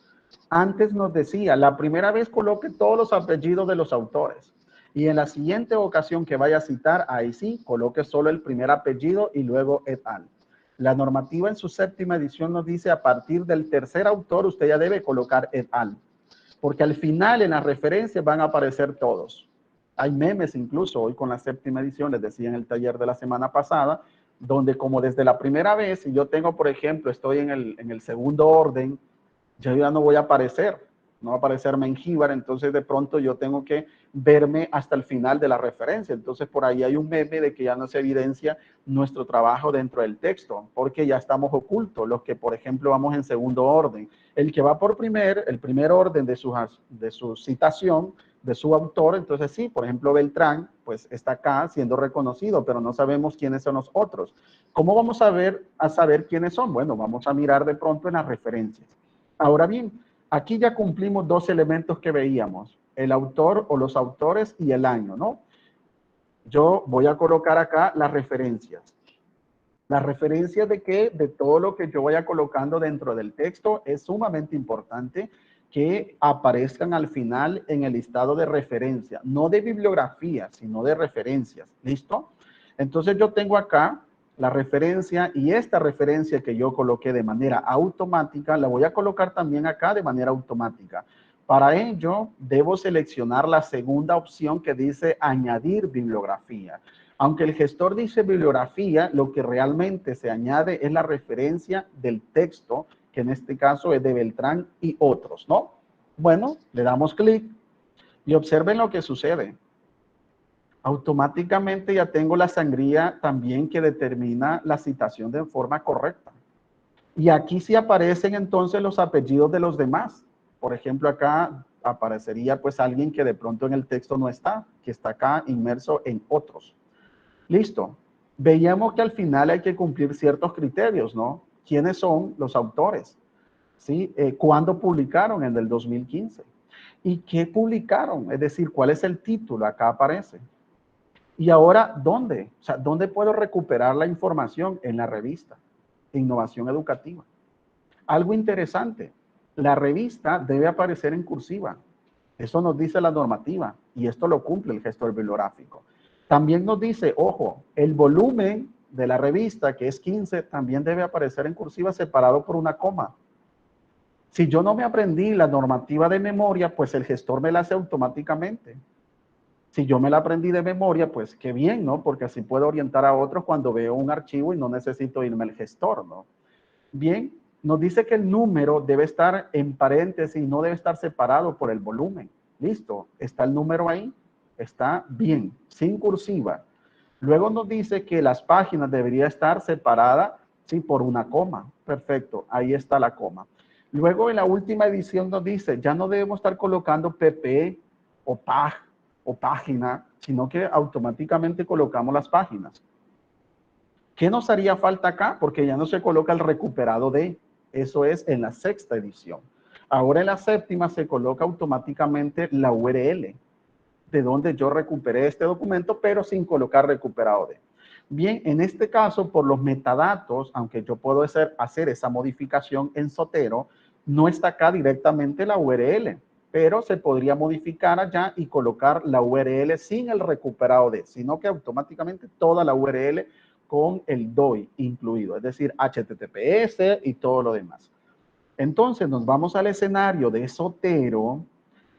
Antes nos decía, la primera vez coloque todos los apellidos de los autores. Y en la siguiente ocasión que vaya a citar, ahí sí, coloque solo el primer apellido y luego et al. La normativa en su 7ª edición nos dice, a partir del tercer autor, usted ya debe colocar et al. Porque al final en las referencias van a aparecer todos. Hay memes incluso hoy con la 7ª edición, les decía en el taller de la semana pasada, donde como desde la primera vez, si yo tengo, por ejemplo, estoy en el segundo orden, yo ya no voy a aparecer, no va a aparecer Mengíbar, entonces de pronto yo tengo que verme hasta el final de la referencia. Entonces por ahí hay un meme de que ya no se evidencia nuestro trabajo dentro del texto, porque ya estamos ocultos, los que por ejemplo vamos en segundo orden. El que va por el primer orden de su citación, de su autor, entonces sí, por ejemplo Beltrán, pues está acá siendo reconocido, pero no sabemos quiénes son los otros. ¿Cómo vamos a saber quiénes son? Bueno, vamos a mirar de pronto en las referencias. Ahora bien, aquí ya cumplimos dos elementos que veíamos, el autor o los autores y el año, ¿no? Yo voy a colocar acá las referencias. Las referencias de qué, de todo lo que yo vaya colocando dentro del texto, es sumamente importante que aparezcan al final en el listado de referencia, no de bibliografía, sino de referencias. ¿Listo? Entonces yo tengo acá la referencia y esta referencia que yo coloqué de manera automática, la voy a colocar también acá de manera automática. Para ello, debo seleccionar la segunda opción que dice añadir bibliografía. Aunque el gestor dice bibliografía, lo que realmente se añade es la referencia del texto, que en este caso es de Beltrán y otros, ¿no? Bueno, le damos clic y observen lo que sucede. Automáticamente ya tengo la sangría también que determina la citación de forma correcta. Y aquí sí aparecen entonces los apellidos de los demás. Por ejemplo, acá aparecería pues alguien que de pronto en el texto no está, que está acá inmerso en otros. Listo. Veíamos que al final hay que cumplir ciertos criterios, ¿no? ¿Quiénes son los autores? ¿Sí? ¿Cuándo publicaron? En el 2015. ¿Y qué publicaron? Es decir, ¿cuál es el título? Acá aparece. Y ahora, ¿dónde? O sea, ¿dónde puedo recuperar la información? En la revista Innovación Educativa. Algo interesante, la revista debe aparecer en cursiva. Eso nos dice la normativa y esto lo cumple el gestor bibliográfico. También nos dice, ojo, el volumen de la revista, que es 15, también debe aparecer en cursiva separado por una coma. Si yo no me aprendí la normativa de memoria, pues el gestor me la hace automáticamente. Si yo me la aprendí de memoria, pues qué bien, ¿no? Porque así puedo orientar a otros cuando veo un archivo y no necesito irme al gestor, ¿no? Bien, nos dice que el número debe estar en paréntesis y no debe estar separado por el volumen. Listo, está el número ahí, está bien, sin cursiva. Luego nos dice que las páginas deberían estar separadas, sí, por una coma. Perfecto, ahí está la coma. Luego en la última edición nos dice, ya no debemos estar colocando pp o pag o página, sino que automáticamente colocamos las páginas. ¿Qué nos haría falta acá? Porque ya no se coloca el recuperado de, eso es en la 6ª edición. Ahora en la 7ª se coloca automáticamente la URL de donde yo recuperé este documento, pero sin colocar recuperado de. Bien, en este caso, por los metadatos, aunque yo puedo hacer esa modificación en Zotero, no está acá directamente la URL, pero se podría modificar allá y colocar la URL sin el recuperado de, sino que automáticamente toda la URL con el DOI incluido, es decir, HTTPS y todo lo demás. Entonces nos vamos al escenario de Zotero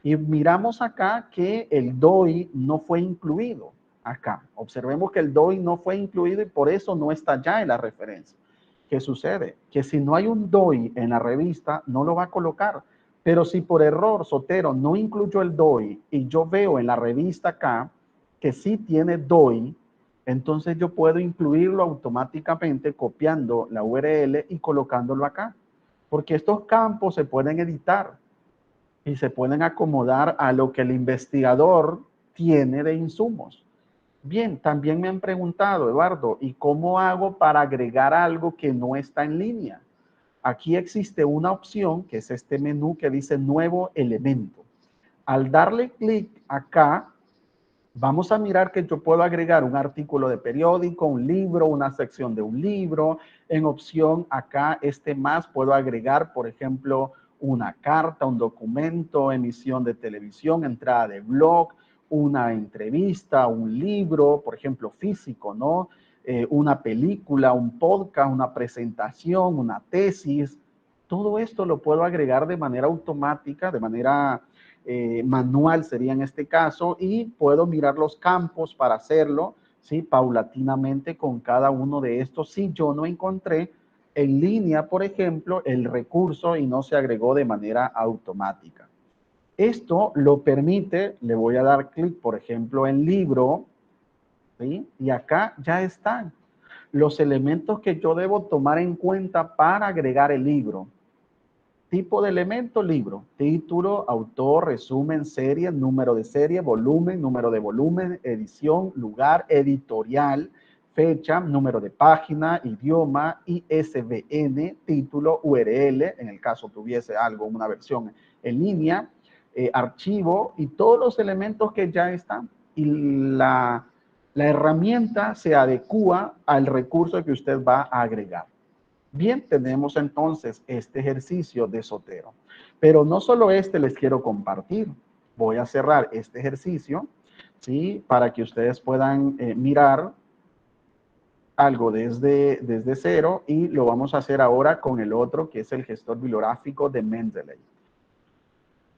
y miramos acá que el DOI no fue incluido acá. Observemos que el DOI no fue incluido y por eso no está ya en la referencia. ¿Qué sucede? Que si no hay un DOI en la revista, no lo va a colocar. Pero si por error Zotero no incluyó el DOI y yo veo en la revista acá que sí tiene DOI, entonces yo puedo incluirlo automáticamente copiando la URL y colocándolo acá. Porque estos campos se pueden editar y se pueden acomodar a lo que el investigador tiene de insumos. Bien, también me han preguntado, Eduardo, ¿y cómo hago para agregar algo que no está en línea? Aquí existe una opción, que es este menú que dice nuevo elemento. Al darle clic acá, vamos a mirar que yo puedo agregar un artículo de periódico, un libro, una sección de un libro. En opción acá, más, puedo agregar, por ejemplo, una carta, un documento, emisión de televisión, entrada de blog, una entrevista, un libro, por ejemplo, físico, ¿no? Una película, un podcast, una presentación, una tesis. Todo esto lo puedo agregar de manera automática, de manera manual sería en este caso, y puedo mirar los campos para hacerlo, ¿sí? Paulatinamente con cada uno de estos. Si yo no encontré en línea, por ejemplo, el recurso y no se agregó de manera automática. Esto lo permite, le voy a dar clic, por ejemplo, en libro, ¿sí? Y acá ya están los elementos que yo debo tomar en cuenta para agregar el libro. Tipo de elemento, libro, título, autor, resumen, serie, número de serie, volumen, número de volumen, edición, lugar, editorial, fecha, número de página, idioma, ISBN, título, URL, en el caso tuviese algo, una versión en línea, archivo y todos los elementos que ya están. Y la herramienta se adecua al recurso que usted va a agregar. Bien, tenemos entonces este ejercicio de Zotero. Pero no solo este les quiero compartir. Voy a cerrar este ejercicio, ¿sí? Para que ustedes puedan mirar algo desde cero y lo vamos a hacer ahora con el otro, que es el gestor bibliográfico de Mendeley.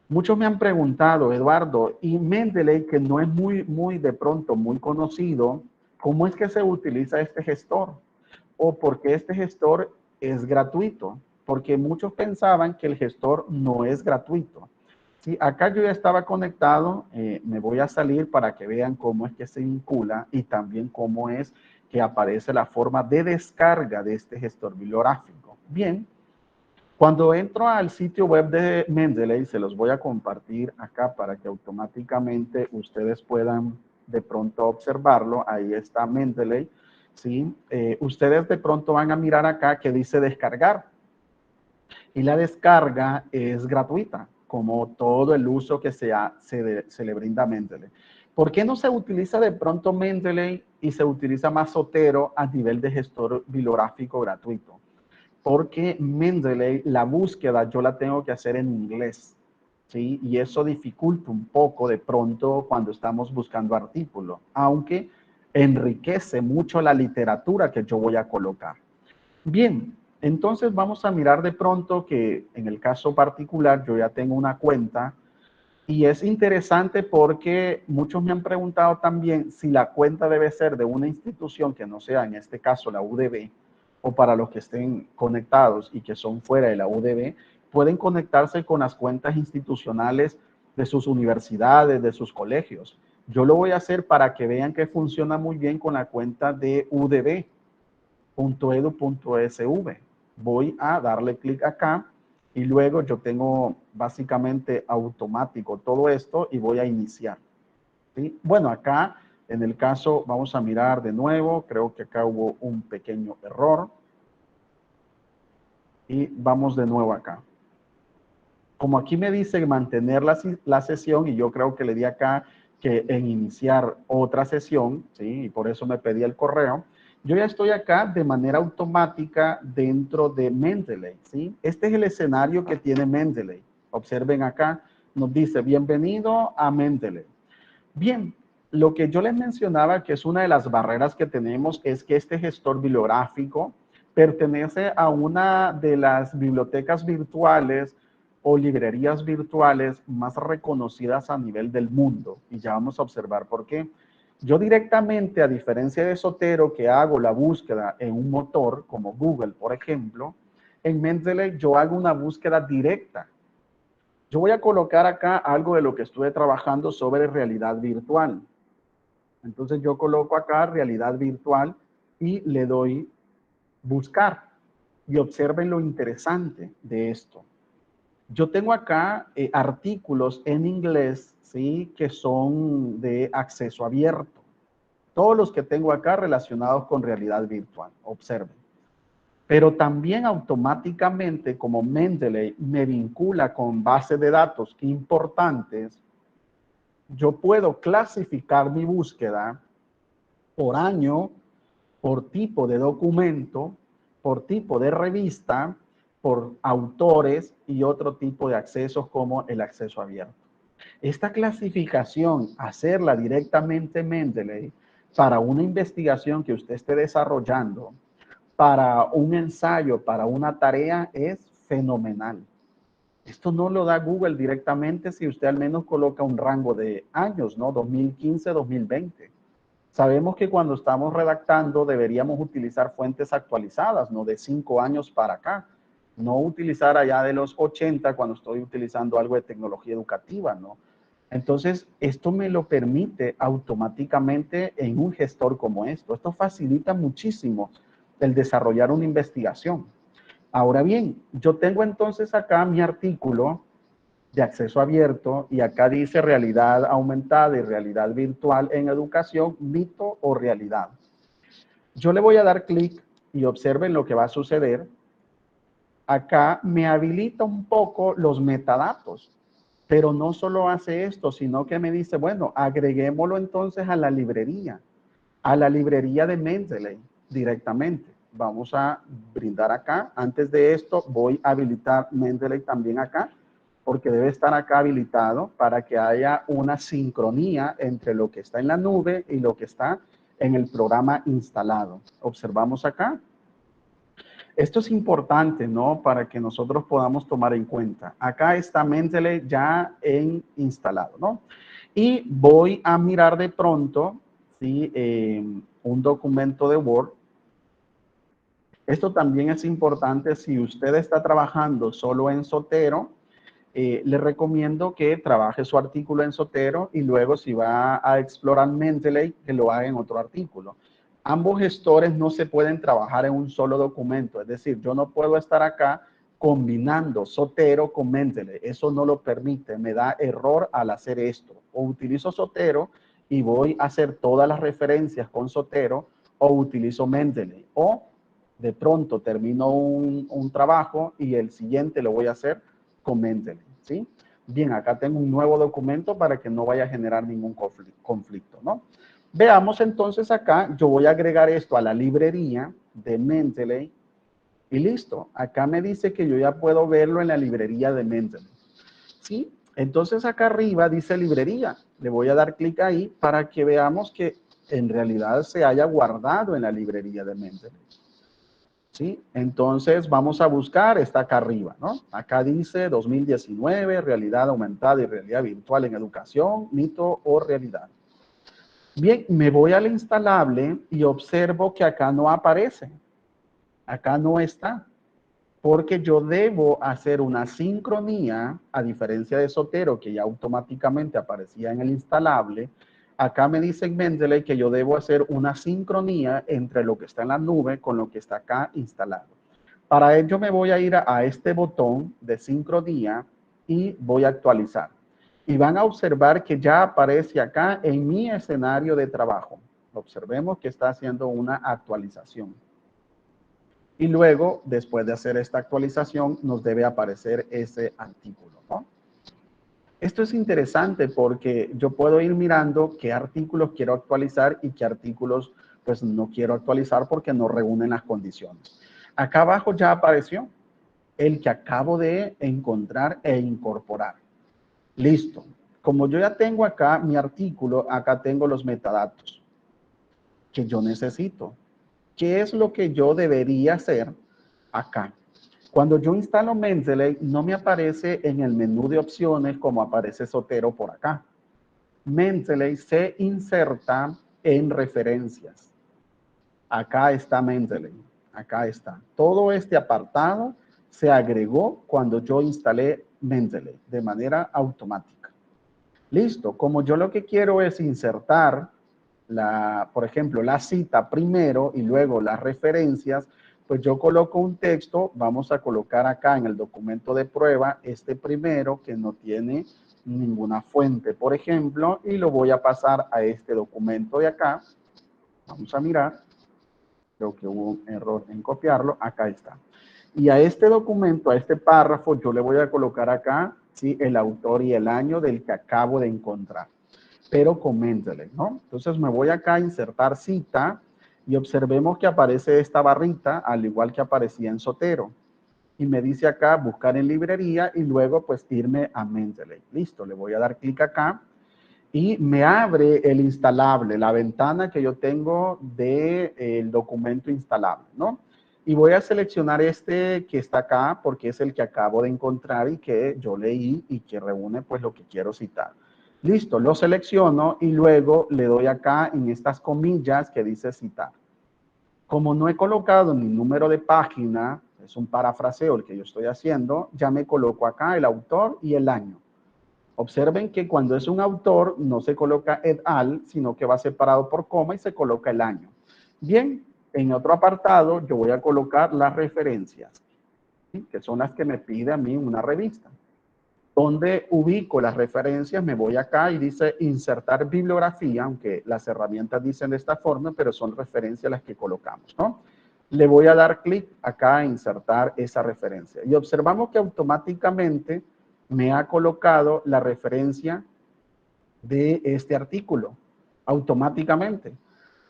Muchos me han preguntado, Eduardo, y Mendeley, que no es muy de pronto muy conocido, ¿cómo es que se utiliza este gestor? O por qué este gestor es gratuito, porque muchos pensaban que el gestor no es gratuito. Sí, acá yo ya estaba conectado, me voy a salir para que vean cómo es que se vincula y también cómo es que aparece la forma de descarga de este gestor bibliográfico. Bien, cuando entro al sitio web de Mendeley, se los voy a compartir acá para que automáticamente ustedes puedan de pronto observarlo. Ahí está Mendeley. ¿Sí? Ustedes de pronto van a mirar acá que dice descargar y la descarga es gratuita, como todo el uso que se le brinda a Mendeley. ¿Por qué no se utiliza de pronto Mendeley y se utiliza más Zotero a nivel de gestor bibliográfico gratuito? Porque Mendeley, la búsqueda yo la tengo que hacer en inglés, ¿sí? Y eso dificulta un poco de pronto cuando estamos buscando artículos, aunque enriquece mucho la literatura que yo voy a colocar. Bien, entonces vamos a mirar de pronto que en el caso particular yo ya tengo una cuenta y es interesante porque muchos me han preguntado también si la cuenta debe ser de una institución que no sea en este caso la UDB, o para los que estén conectados y que son fuera de la UDB, pueden conectarse con las cuentas institucionales de sus universidades, de sus colegios. Yo lo voy a hacer para que vean que funciona muy bien con la cuenta de udb.edu.sv. Voy a darle clic acá y luego yo tengo básicamente automático todo esto y voy a iniciar. ¿Sí? Bueno, acá en el caso vamos a mirar de nuevo, creo que acá hubo un pequeño error. Y vamos de nuevo acá. Como aquí me dice mantener la sesión y yo creo que le di acá que en iniciar otra sesión, ¿sí? Y por eso me pedí el correo. Yo ya estoy acá de manera automática dentro de Mendeley, ¿sí? Este es el escenario que tiene Mendeley. Observen acá, nos dice, bienvenido a Mendeley. Bien, lo que yo les mencionaba que es una de las barreras que tenemos es que este gestor bibliográfico pertenece a una de las bibliotecas virtuales o librerías virtuales más reconocidas a nivel del mundo. Y ya vamos a observar por qué. Yo directamente, a diferencia de Zotero, que hago la búsqueda en un motor como Google, por ejemplo, en Mendeley yo hago una búsqueda directa. Yo voy a colocar acá algo de lo que estuve trabajando sobre realidad virtual. Entonces yo coloco acá realidad virtual y le doy buscar. Y observen lo interesante de esto. Yo tengo acá artículos en inglés, ¿sí? Que son de acceso abierto. Todos los que tengo acá relacionados con realidad virtual. Observen. Pero también automáticamente, como Mendeley me vincula con bases de datos importantes, yo puedo clasificar mi búsqueda por año, por tipo de documento, por tipo de revista, por autores y otro tipo de accesos como el acceso abierto. Esta clasificación, hacerla directamente en Mendeley para una investigación que usted esté desarrollando, para un ensayo, para una tarea, es fenomenal. Esto no lo da Google directamente si usted al menos coloca un rango de años, ¿no? 2015, 2020. Sabemos que cuando estamos redactando deberíamos utilizar fuentes actualizadas, ¿no? De 5 años para acá. No utilizar allá de los 80 cuando estoy utilizando algo de tecnología educativa, ¿no? Entonces, esto me lo permite automáticamente en un gestor como esto. Esto facilita muchísimo el desarrollar una investigación. Ahora bien, yo tengo entonces acá mi artículo de acceso abierto y acá dice realidad aumentada y realidad virtual en educación, mito o realidad. Yo le voy a dar clic y observen lo que va a suceder. Acá me habilita un poco los metadatos, pero no solo hace esto, sino que me dice, bueno, agreguémoslo entonces a la librería de Mendeley directamente. Vamos a brindar acá. Antes de esto, voy a habilitar Mendeley también acá, porque debe estar acá habilitado para que haya una sincronía entre lo que está en la nube y lo que está en el programa instalado. Observamos acá. Esto es importante, ¿no? Para que nosotros podamos tomar en cuenta. Acá está Mendeley ya instalado, ¿no? Y voy a mirar de pronto, ¿sí? Un documento de Word. Esto también es importante si usted está trabajando solo en Zotero. Le recomiendo que trabaje su artículo en Zotero y luego si va a explorar Mendeley, que lo haga en otro artículo. Ambos gestores no se pueden trabajar en un solo documento, es decir, yo no puedo estar acá combinando Zotero con Mendeley, eso no lo permite, me da error al hacer esto. O utilizo Zotero y voy a hacer todas las referencias con Zotero, o utilizo Mendeley, o de pronto termino un trabajo y el siguiente lo voy a hacer con Mendeley, ¿sí? Bien, acá tengo un nuevo documento para que no vaya a generar ningún conflicto, ¿no? Veamos entonces acá, yo voy a agregar esto a la librería de Mendeley y listo. Acá me dice que yo ya puedo verlo en la librería de Mendeley, ¿sí? Entonces acá arriba dice librería. Le voy a dar clic ahí para que veamos que en realidad se haya guardado en la librería de Mendeley. ¿Sí? Entonces vamos a buscar, está acá arriba, ¿no? Acá dice 2019, realidad aumentada y realidad virtual en educación, mito o realidad. Bien, me voy al instalable y observo que acá no aparece. Acá no está. Porque yo debo hacer una sincronía, a diferencia de Zotero, que ya automáticamente aparecía en el instalable. Acá me dice en Mendeley que yo debo hacer una sincronía entre lo que está en la nube con lo que está acá instalado. Para ello me voy a ir a este botón de sincronía y voy a actualizar. Y van a observar que ya aparece acá en mi escenario de trabajo. Observemos que está haciendo una actualización. Y luego, después de hacer esta actualización, nos debe aparecer ese artículo, ¿no? Esto es interesante porque yo puedo ir mirando qué artículos quiero actualizar y qué artículos pues no quiero actualizar porque no reúnen las condiciones. Acá abajo ya apareció el que acabo de encontrar e incorporar. Listo. Como yo ya tengo acá mi artículo, acá tengo los metadatos que yo necesito. ¿Qué es lo que yo debería hacer acá? Cuando yo instalo Mendeley, no me aparece en el menú de opciones como aparece Zotero por acá. Mendeley se inserta en referencias. Acá está Mendeley. Acá está. Todo este apartado se agregó cuando yo instalé Mendeley de manera automática. Listo. Como yo lo que quiero es insertar por ejemplo, la cita primero y luego las referencias, pues yo coloco un texto, vamos a colocar acá en el documento de prueba este primero que no tiene ninguna fuente, por ejemplo, y lo voy a pasar a este documento de acá. Vamos a mirar, creo que hubo un error en copiarlo, acá está. Y a este documento, a este párrafo, yo le voy a colocar acá, ¿sí?, el autor y el año del que acabo de encontrar, pero con Mendeley, ¿no? Entonces me voy acá a insertar cita y observemos que aparece esta barrita, al igual que aparecía en Zotero. Y me dice acá buscar en librería y luego pues irme a Mendeley. Listo, le voy a dar clic acá y me abre el instalable, la ventana que yo tengo del documento instalable, ¿no? Y voy a seleccionar este que está acá porque es el que acabo de encontrar y que yo leí y que reúne pues lo que quiero citar. Listo, lo selecciono y luego le doy acá en estas comillas que dice citar. Como no he colocado mi número de página, es un parafraseo el que yo estoy haciendo, ya me coloco acá el autor y el año. Observen que cuando es un autor no se coloca et al, sino que va separado por coma y se coloca el año. Bien, en otro apartado yo voy a colocar las referencias, ¿sí?, que son las que me pide a mí una revista. Donde ubico las referencias, me voy acá y dice insertar bibliografía, aunque las herramientas dicen de esta forma, pero son referencias las que colocamos, ¿no? Le voy a dar clic acá a insertar esa referencia. Y observamos que automáticamente me ha colocado la referencia de este artículo. Automáticamente.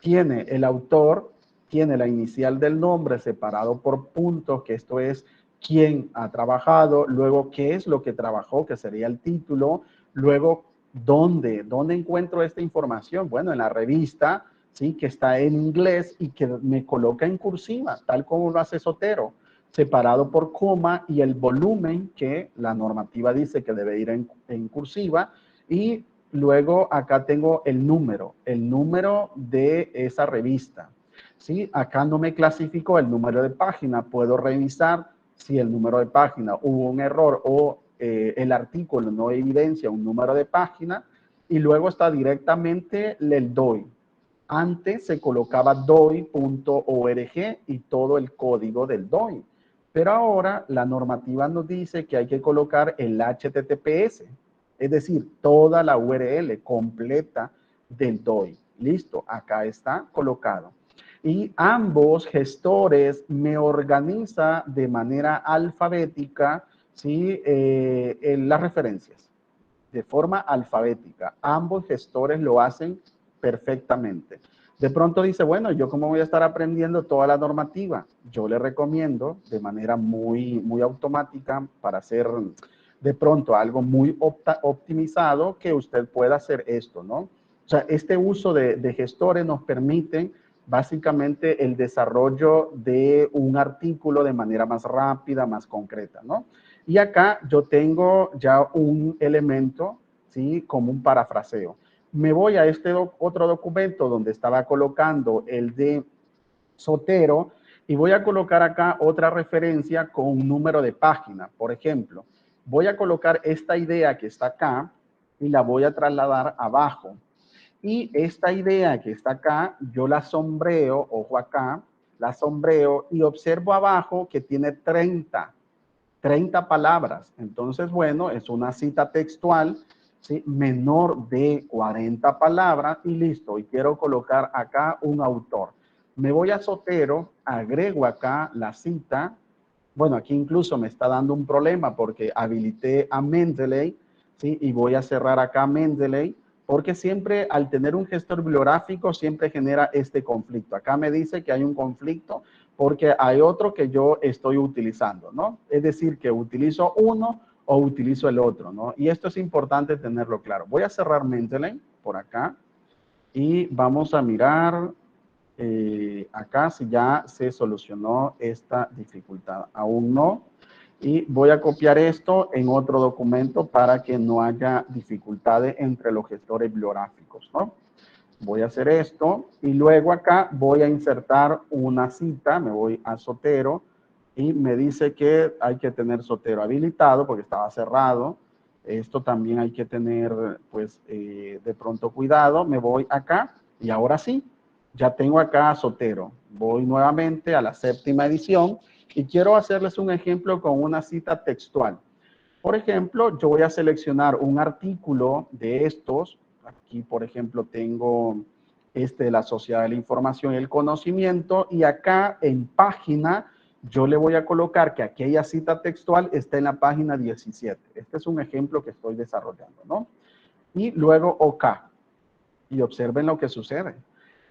Tiene el autor, tiene la inicial del nombre separado por puntos, que esto es quién ha trabajado, luego qué es lo que trabajó, que sería el título, luego dónde encuentro esta información. Bueno, en la revista, sí, que está en inglés y que me coloca en cursiva, tal como lo hace Zotero, separado por coma y el volumen que la normativa dice que debe ir en cursiva, y luego acá tengo el número de esa revista. ¿Sí? Acá no me clasificó el número de página. Puedo revisar si el número de página hubo un error o el artículo no evidencia un número de página. Y luego está directamente el DOI. Antes se colocaba doi.org y todo el código del DOI. Pero ahora la normativa nos dice que hay que colocar el HTTPS. Es decir, toda la URL completa del DOI. Listo, acá está colocado. Y ambos gestores me organiza de manera alfabética, ¿sí?, las referencias. De forma alfabética. Ambos gestores lo hacen perfectamente. De pronto dice, bueno, ¿yo cómo voy a estar aprendiendo toda la normativa? Yo le recomiendo de manera muy automática, para hacer de pronto algo muy optimizado, que usted pueda hacer esto, ¿no? O sea, este uso de gestores nos permite básicamente el desarrollo de un artículo de manera más rápida, más concreta, ¿no? Y acá yo tengo ya un elemento, ¿sí?, como un parafraseo. Me voy a este otro documento donde estaba colocando el de Zotero y voy a colocar acá otra referencia con un número de página. Por ejemplo, voy a colocar esta idea que está acá y la voy a trasladar abajo. Y esta idea que está acá, yo la sombreo, ojo acá, la sombreo y observo abajo que tiene 30 palabras. Entonces, bueno, es una cita textual, ¿sí?, menor de 40 palabras y listo. Y quiero colocar acá un autor. Me voy a Zotero, agrego acá la cita. Bueno, aquí incluso me está dando un problema porque habilité a Mendeley, ¿sí?, y voy a cerrar acá Mendeley. Porque siempre al tener un gestor bibliográfico siempre genera este conflicto. Acá me dice que hay un conflicto porque hay otro que yo estoy utilizando, ¿no? Es decir, que utilizo uno o utilizo el otro, ¿no? Y esto es importante tenerlo claro. Voy a cerrar Mendeley por acá y vamos a mirar acá si ya se solucionó esta dificultad. Aún no. Y voy a copiar esto en otro documento para que no haya dificultades entre los gestores bibliográficos, ¿no? Voy a hacer esto y luego acá voy a insertar una cita, me voy a Zotero y me dice que hay que tener Zotero habilitado porque estaba cerrado. Esto también hay que tener, pues, de pronto cuidado. Me voy acá y ahora sí, ya tengo acá Zotero. Voy nuevamente a la 7ª edición y quiero hacerles un ejemplo con una cita textual. Por ejemplo, yo voy a seleccionar un artículo de estos. Aquí, por ejemplo, tengo de la Sociedad de la Información y el Conocimiento. Y acá en página, yo le voy a colocar que aquella cita textual está en la página 17. Este es un ejemplo que estoy desarrollando, ¿no? Y luego OK. Y observen lo que sucede.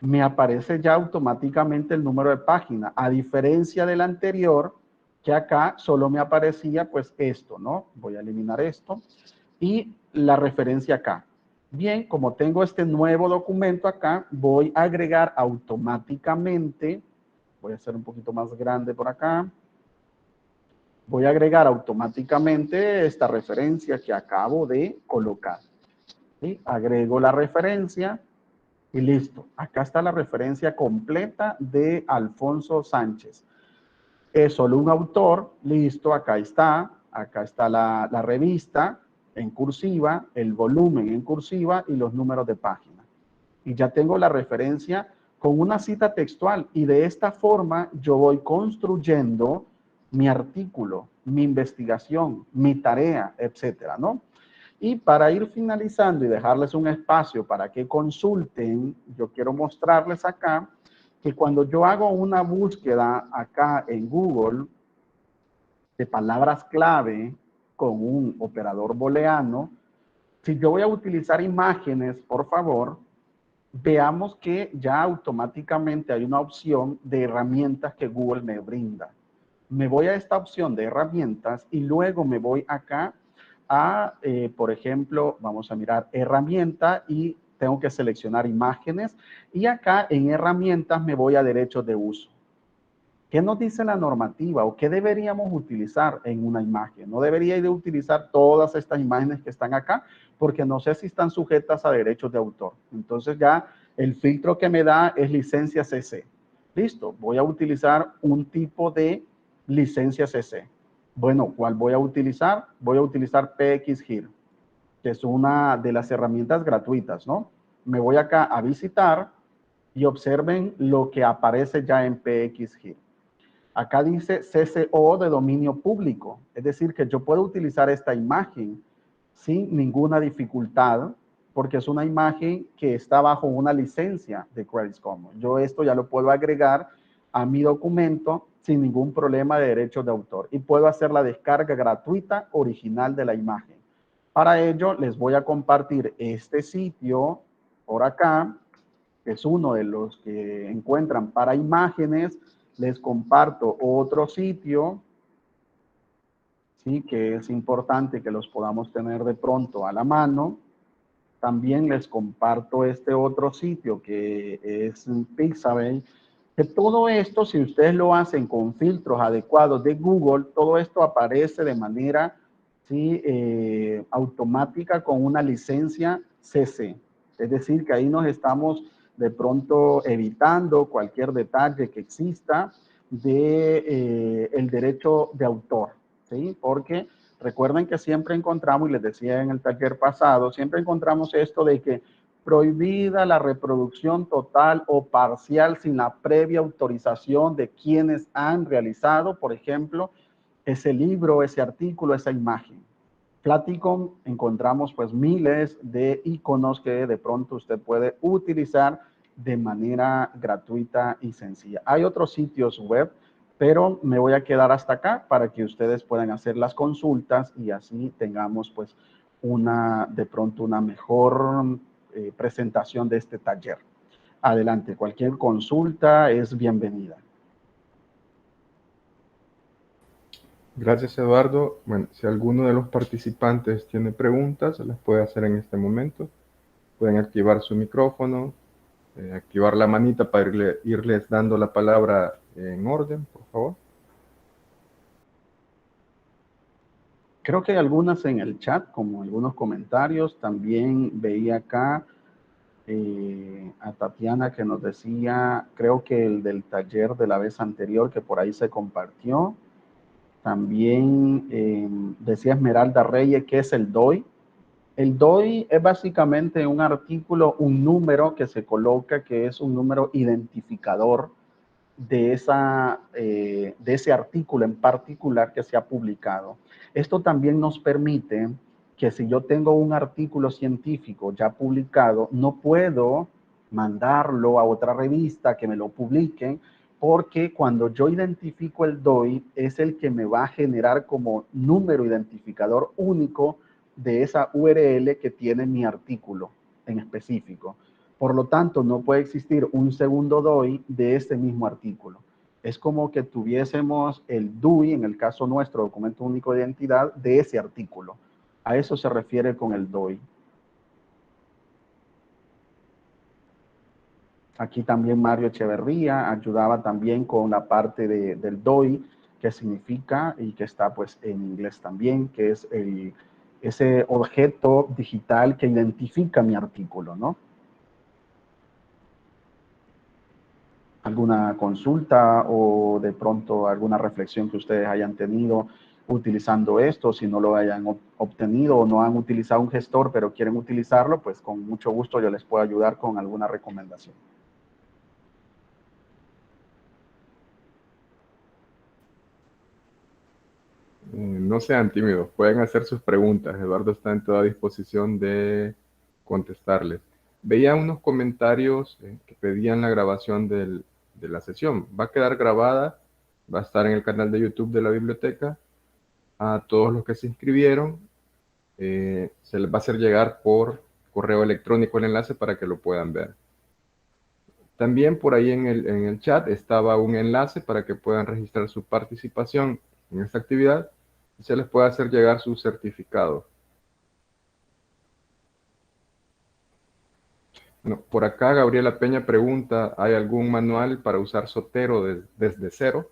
Me aparece ya automáticamente el número de página, a diferencia del anterior, que acá solo me aparecía pues esto, ¿no? Voy a eliminar esto y la referencia acá. Bien, como tengo este nuevo documento acá, voy a agregar automáticamente, voy a hacer un poquito más grande por acá, voy a agregar automáticamente esta referencia que acabo de colocar. ¿Sí? Agrego la referencia. Y listo, acá está la referencia completa de Alfonso Sánchez. Es solo un autor, listo, acá está la revista en cursiva, el volumen en cursiva y los números de página. Y ya tengo la referencia con una cita textual y de esta forma yo voy construyendo mi artículo, mi investigación, mi tarea, etcétera, ¿no? Y para ir finalizando y dejarles un espacio para que consulten, yo quiero mostrarles acá que cuando yo hago una búsqueda acá en Google de palabras clave con un operador booleano, si yo voy a utilizar imágenes, por favor, veamos que ya automáticamente hay una opción de herramientas que Google me brinda. Me voy a esta opción de herramientas y luego me voy acá a, por ejemplo, vamos a mirar herramienta y tengo que seleccionar imágenes y acá en herramientas me voy a derechos de uso. ¿Qué nos dice la normativa o qué deberíamos utilizar en una imagen? No debería de utilizar todas estas imágenes que están acá porque no sé si están sujetas a derechos de autor. Entonces ya el filtro que me da es licencia CC. Listo, voy a utilizar un tipo de licencia CC. Bueno, ¿cuál voy a utilizar? Voy a utilizar PXGIR, que es una de las herramientas gratuitas, ¿no? Me voy acá a visitar y observen lo que aparece ya en PXGIR. Acá dice CCO de dominio público, es decir, que yo puedo utilizar esta imagen sin ninguna dificultad, porque es una imagen que está bajo una licencia de Creative Commons. Yo esto ya lo puedo agregar a mi documento sin ningún problema de derechos de autor y puedo hacer la descarga gratuita original de la imagen. Para ello, les voy a compartir este sitio por acá, que es uno de los que encuentran para imágenes. Les comparto otro sitio, ¿sí? Que es importante que los podamos tener de pronto a la mano. También les comparto este otro sitio que es Pixabay. Que todo esto, si ustedes lo hacen con filtros adecuados de Google, todo esto aparece de manera, ¿sí? Automática con una licencia CC. Es decir, que ahí nos estamos de pronto evitando cualquier detalle que exista de el derecho de autor, ¿sí? Porque recuerden que siempre encontramos, y les decía en el taller pasado, siempre encontramos esto de que prohibida la reproducción total o parcial sin la previa autorización de quienes han realizado, por ejemplo, ese libro, ese artículo, esa imagen. Platicom encontramos pues miles de iconos que de pronto usted puede utilizar de manera gratuita y sencilla. Hay otros sitios web, pero me voy a quedar hasta acá para que ustedes puedan hacer las consultas y así tengamos pues de pronto una mejor presentación de este taller. Adelante, cualquier consulta es bienvenida. Gracias, Eduardo. Bueno, si alguno de los participantes tiene preguntas, se las puede hacer en este momento. Pueden activar su micrófono, activar la manita para irles dando la palabra en orden, por favor. Creo que hay algunas en el chat, como algunos comentarios. También veía acá a Tatiana que nos decía, creo que el del taller de la vez anterior, que por ahí se compartió. También decía Esmeralda Reyes, ¿qué es el DOI? El DOI es básicamente un artículo, un número que se coloca, que es un número identificador de ese artículo en particular que se ha publicado. Esto también nos permite que si yo tengo un artículo científico ya publicado, no puedo mandarlo a otra revista que me lo publiquen, porque cuando yo identifico el DOI es el que me va a generar como número identificador único de esa URL que tiene mi artículo en específico. Por lo tanto, no puede existir un segundo DOI de ese mismo artículo. Es como que tuviésemos el DUI, en el caso nuestro, documento único de identidad, de ese artículo. A eso se refiere con el DOI. Aquí también Mario Echeverría ayudaba también con la parte del DOI, que significa, y que está pues en inglés también, que es ese objeto digital que identifica mi artículo, ¿no? ¿Alguna consulta o de pronto alguna reflexión que ustedes hayan tenido utilizando esto? Si no lo hayan obtenido o no han utilizado un gestor, pero quieren utilizarlo, pues con mucho gusto yo les puedo ayudar con alguna recomendación. No sean tímidos, pueden hacer sus preguntas. Eduardo está en toda disposición de contestarles. Veía unos comentarios que pedían la grabación de la sesión. Va a quedar grabada, va a estar en el canal de YouTube de la biblioteca. A todos los que se inscribieron, se les va a hacer llegar por correo electrónico el enlace para que lo puedan ver. También por ahí en el chat estaba un enlace para que puedan registrar su participación en esta actividad y se les puede hacer llegar su certificado. Bueno, por acá Gabriela Peña pregunta, ¿hay algún manual para usar Zotero desde cero?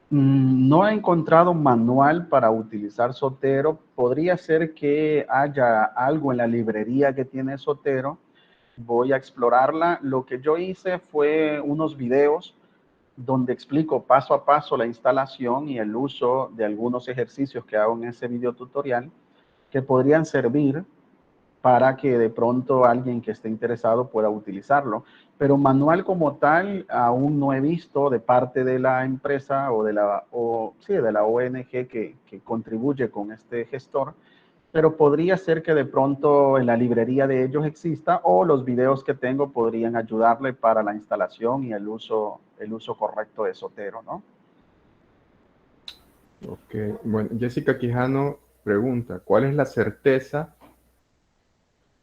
No he encontrado un manual para utilizar Zotero. Podría ser que haya algo en la librería que tiene Zotero. Voy a explorarla. Lo que yo hice fue unos videos donde explico paso a paso la instalación y el uso de algunos ejercicios que hago en ese video tutorial que podrían servir para que de pronto alguien que esté interesado pueda utilizarlo. Pero manual como tal aún no he visto de parte de la empresa o de la ONG que contribuye con este gestor, pero podría ser que de pronto en la librería de ellos exista o los videos que tengo podrían ayudarle para la instalación y el uso correcto de Zotero, ¿no? Ok, bueno, Jessica Quijano pregunta, ¿cuál es la certeza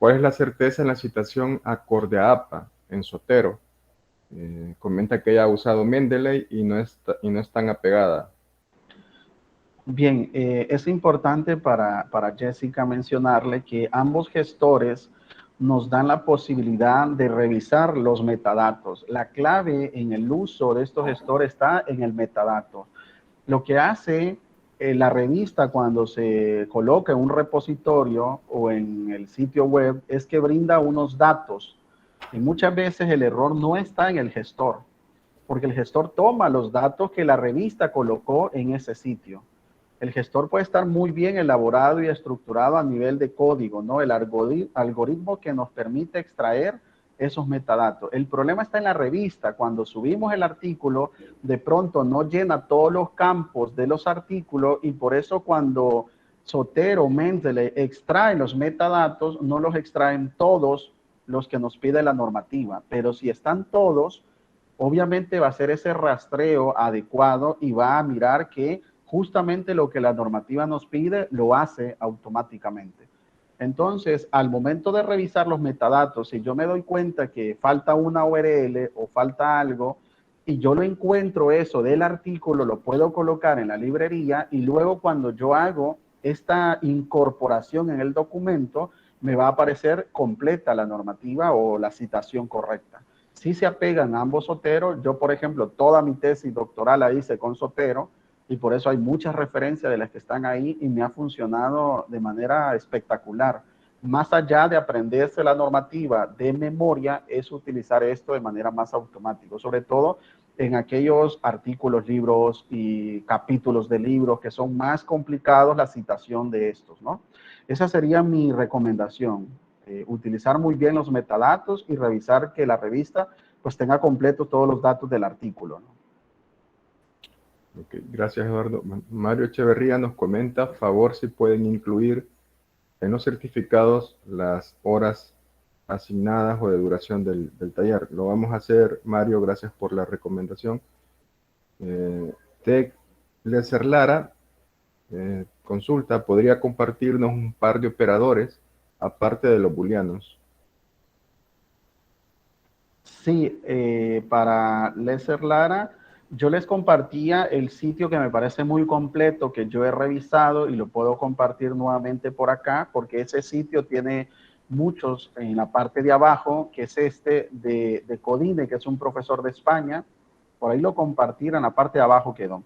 en la citación acorde a APA en Zotero? Comenta que ella ha usado Mendeley y no es tan apegada. Bien, es importante para Jessica mencionarle que ambos gestores nos dan la posibilidad de revisar los metadatos. La clave en el uso de estos gestores está en el metadato. Lo que hace la revista cuando se coloca en un repositorio o en el sitio web es que brinda unos datos y muchas veces el error no está en el gestor, porque el gestor toma los datos que la revista colocó en ese sitio. El gestor puede estar muy bien elaborado y estructurado a nivel de código, ¿no? El algoritmo que nos permite extraer esos metadatos. El problema está en la revista. Cuando subimos el artículo, de pronto no llena todos los campos de los artículos y por eso cuando Zotero o Mendeley extraen los metadatos, no los extraen todos los que nos pide la normativa. Pero si están todos, obviamente va a ser ese rastreo adecuado y va a mirar que justamente lo que la normativa nos pide lo hace automáticamente. Entonces, al momento de revisar los metadatos, si yo me doy cuenta que falta una URL o falta algo, y yo lo encuentro eso del artículo, lo puedo colocar en la librería y luego cuando yo hago esta incorporación en el documento, me va a aparecer completa la normativa o la citación correcta. Si se apegan a ambos Zotero, yo por ejemplo, toda mi tesis doctoral la hice con Zotero, y por eso hay muchas referencias de las que están ahí y me ha funcionado de manera espectacular. Más allá de aprenderse la normativa de memoria, es utilizar esto de manera más automática, sobre todo en aquellos artículos, libros y capítulos de libros que son más complicados la citación de estos, ¿no? Esa sería mi recomendación, utilizar muy bien los metadatos y revisar que la revista pues tenga completos todos los datos del artículo, ¿no? Okay, gracias, Eduardo. Mario Echeverría nos comenta, favor si pueden incluir en los certificados las horas asignadas o de duración del taller. Lo vamos a hacer, Mario, gracias por la recomendación. Tec Lecer Lara consulta, ¿podría compartirnos un par de operadores aparte de los booleanos? Sí, para Lecer Lara, yo les compartía el sitio que me parece muy completo, que yo he revisado y lo puedo compartir nuevamente por acá, porque ese sitio tiene muchos en la parte de abajo, que es este de Codine, que es un profesor de España. Por ahí lo compartirán, en la parte de abajo quedó.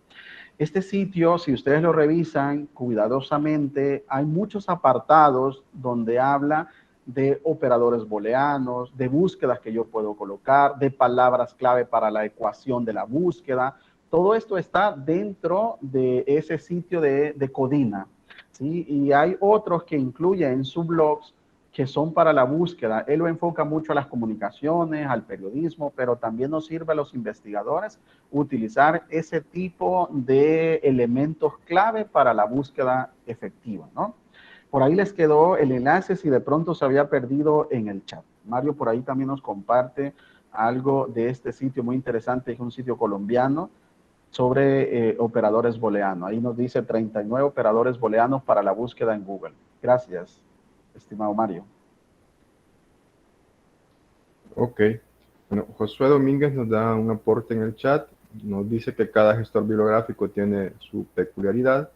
Este sitio, si ustedes lo revisan cuidadosamente, hay muchos apartados donde habla de operadores booleanos, de búsquedas que yo puedo colocar, de palabras clave para la ecuación de la búsqueda. Todo esto está dentro de ese sitio de Codina, ¿sí? Y hay otros que incluye en sus blogs que son para la búsqueda. Él lo enfoca mucho a las comunicaciones, al periodismo, pero también nos sirve a los investigadores utilizar ese tipo de elementos clave para la búsqueda efectiva, ¿no? Por ahí les quedó el enlace si de pronto se había perdido en el chat. Mario por ahí también nos comparte algo de este sitio muy interesante, es un sitio colombiano sobre operadores booleanos. Ahí nos dice 39 operadores booleanos para la búsqueda en Google. Gracias, estimado Mario. Ok. Bueno, Josué Domínguez nos da un aporte en el chat. Nos dice que cada gestor bibliográfico tiene su peculiaridad.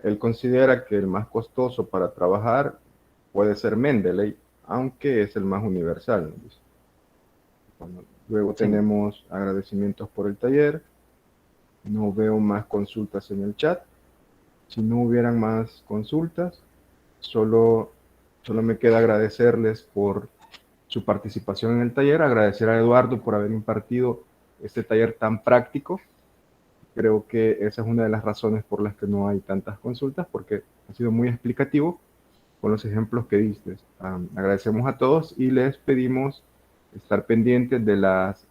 Él considera que el más costoso para trabajar puede ser Mendeley, aunque es el más universal, nos dice. Bueno, luego Sí. tenemos agradecimientos por el taller. No veo más consultas en el chat. Si no hubieran más consultas, solo me queda agradecerles por su participación en el taller, agradecer a Eduardo por haber impartido este taller tan práctico. Creo que esa es una de las razones por las que no hay tantas consultas, porque ha sido muy explicativo con los ejemplos que diste. Agradecemos a todos y les pedimos estar pendientes de las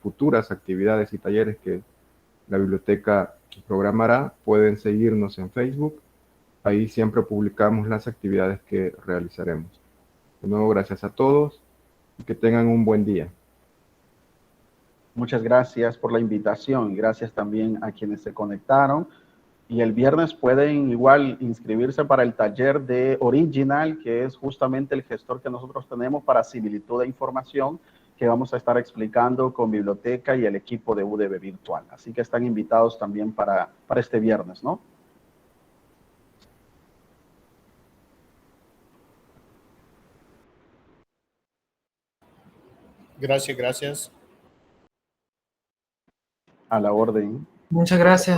futuras actividades y talleres que la biblioteca programará. Pueden seguirnos en Facebook. Ahí siempre publicamos las actividades que realizaremos. De nuevo, gracias a todos y que tengan un buen día. Muchas gracias por la invitación. Gracias también a quienes se conectaron. Y el viernes pueden igual inscribirse para el taller de Original, que es justamente el gestor que nosotros tenemos para similitud de información, que vamos a estar explicando con biblioteca y el equipo de UDB Virtual. Así que están invitados también para este viernes, ¿no? Gracias, gracias. A la orden. Muchas gracias.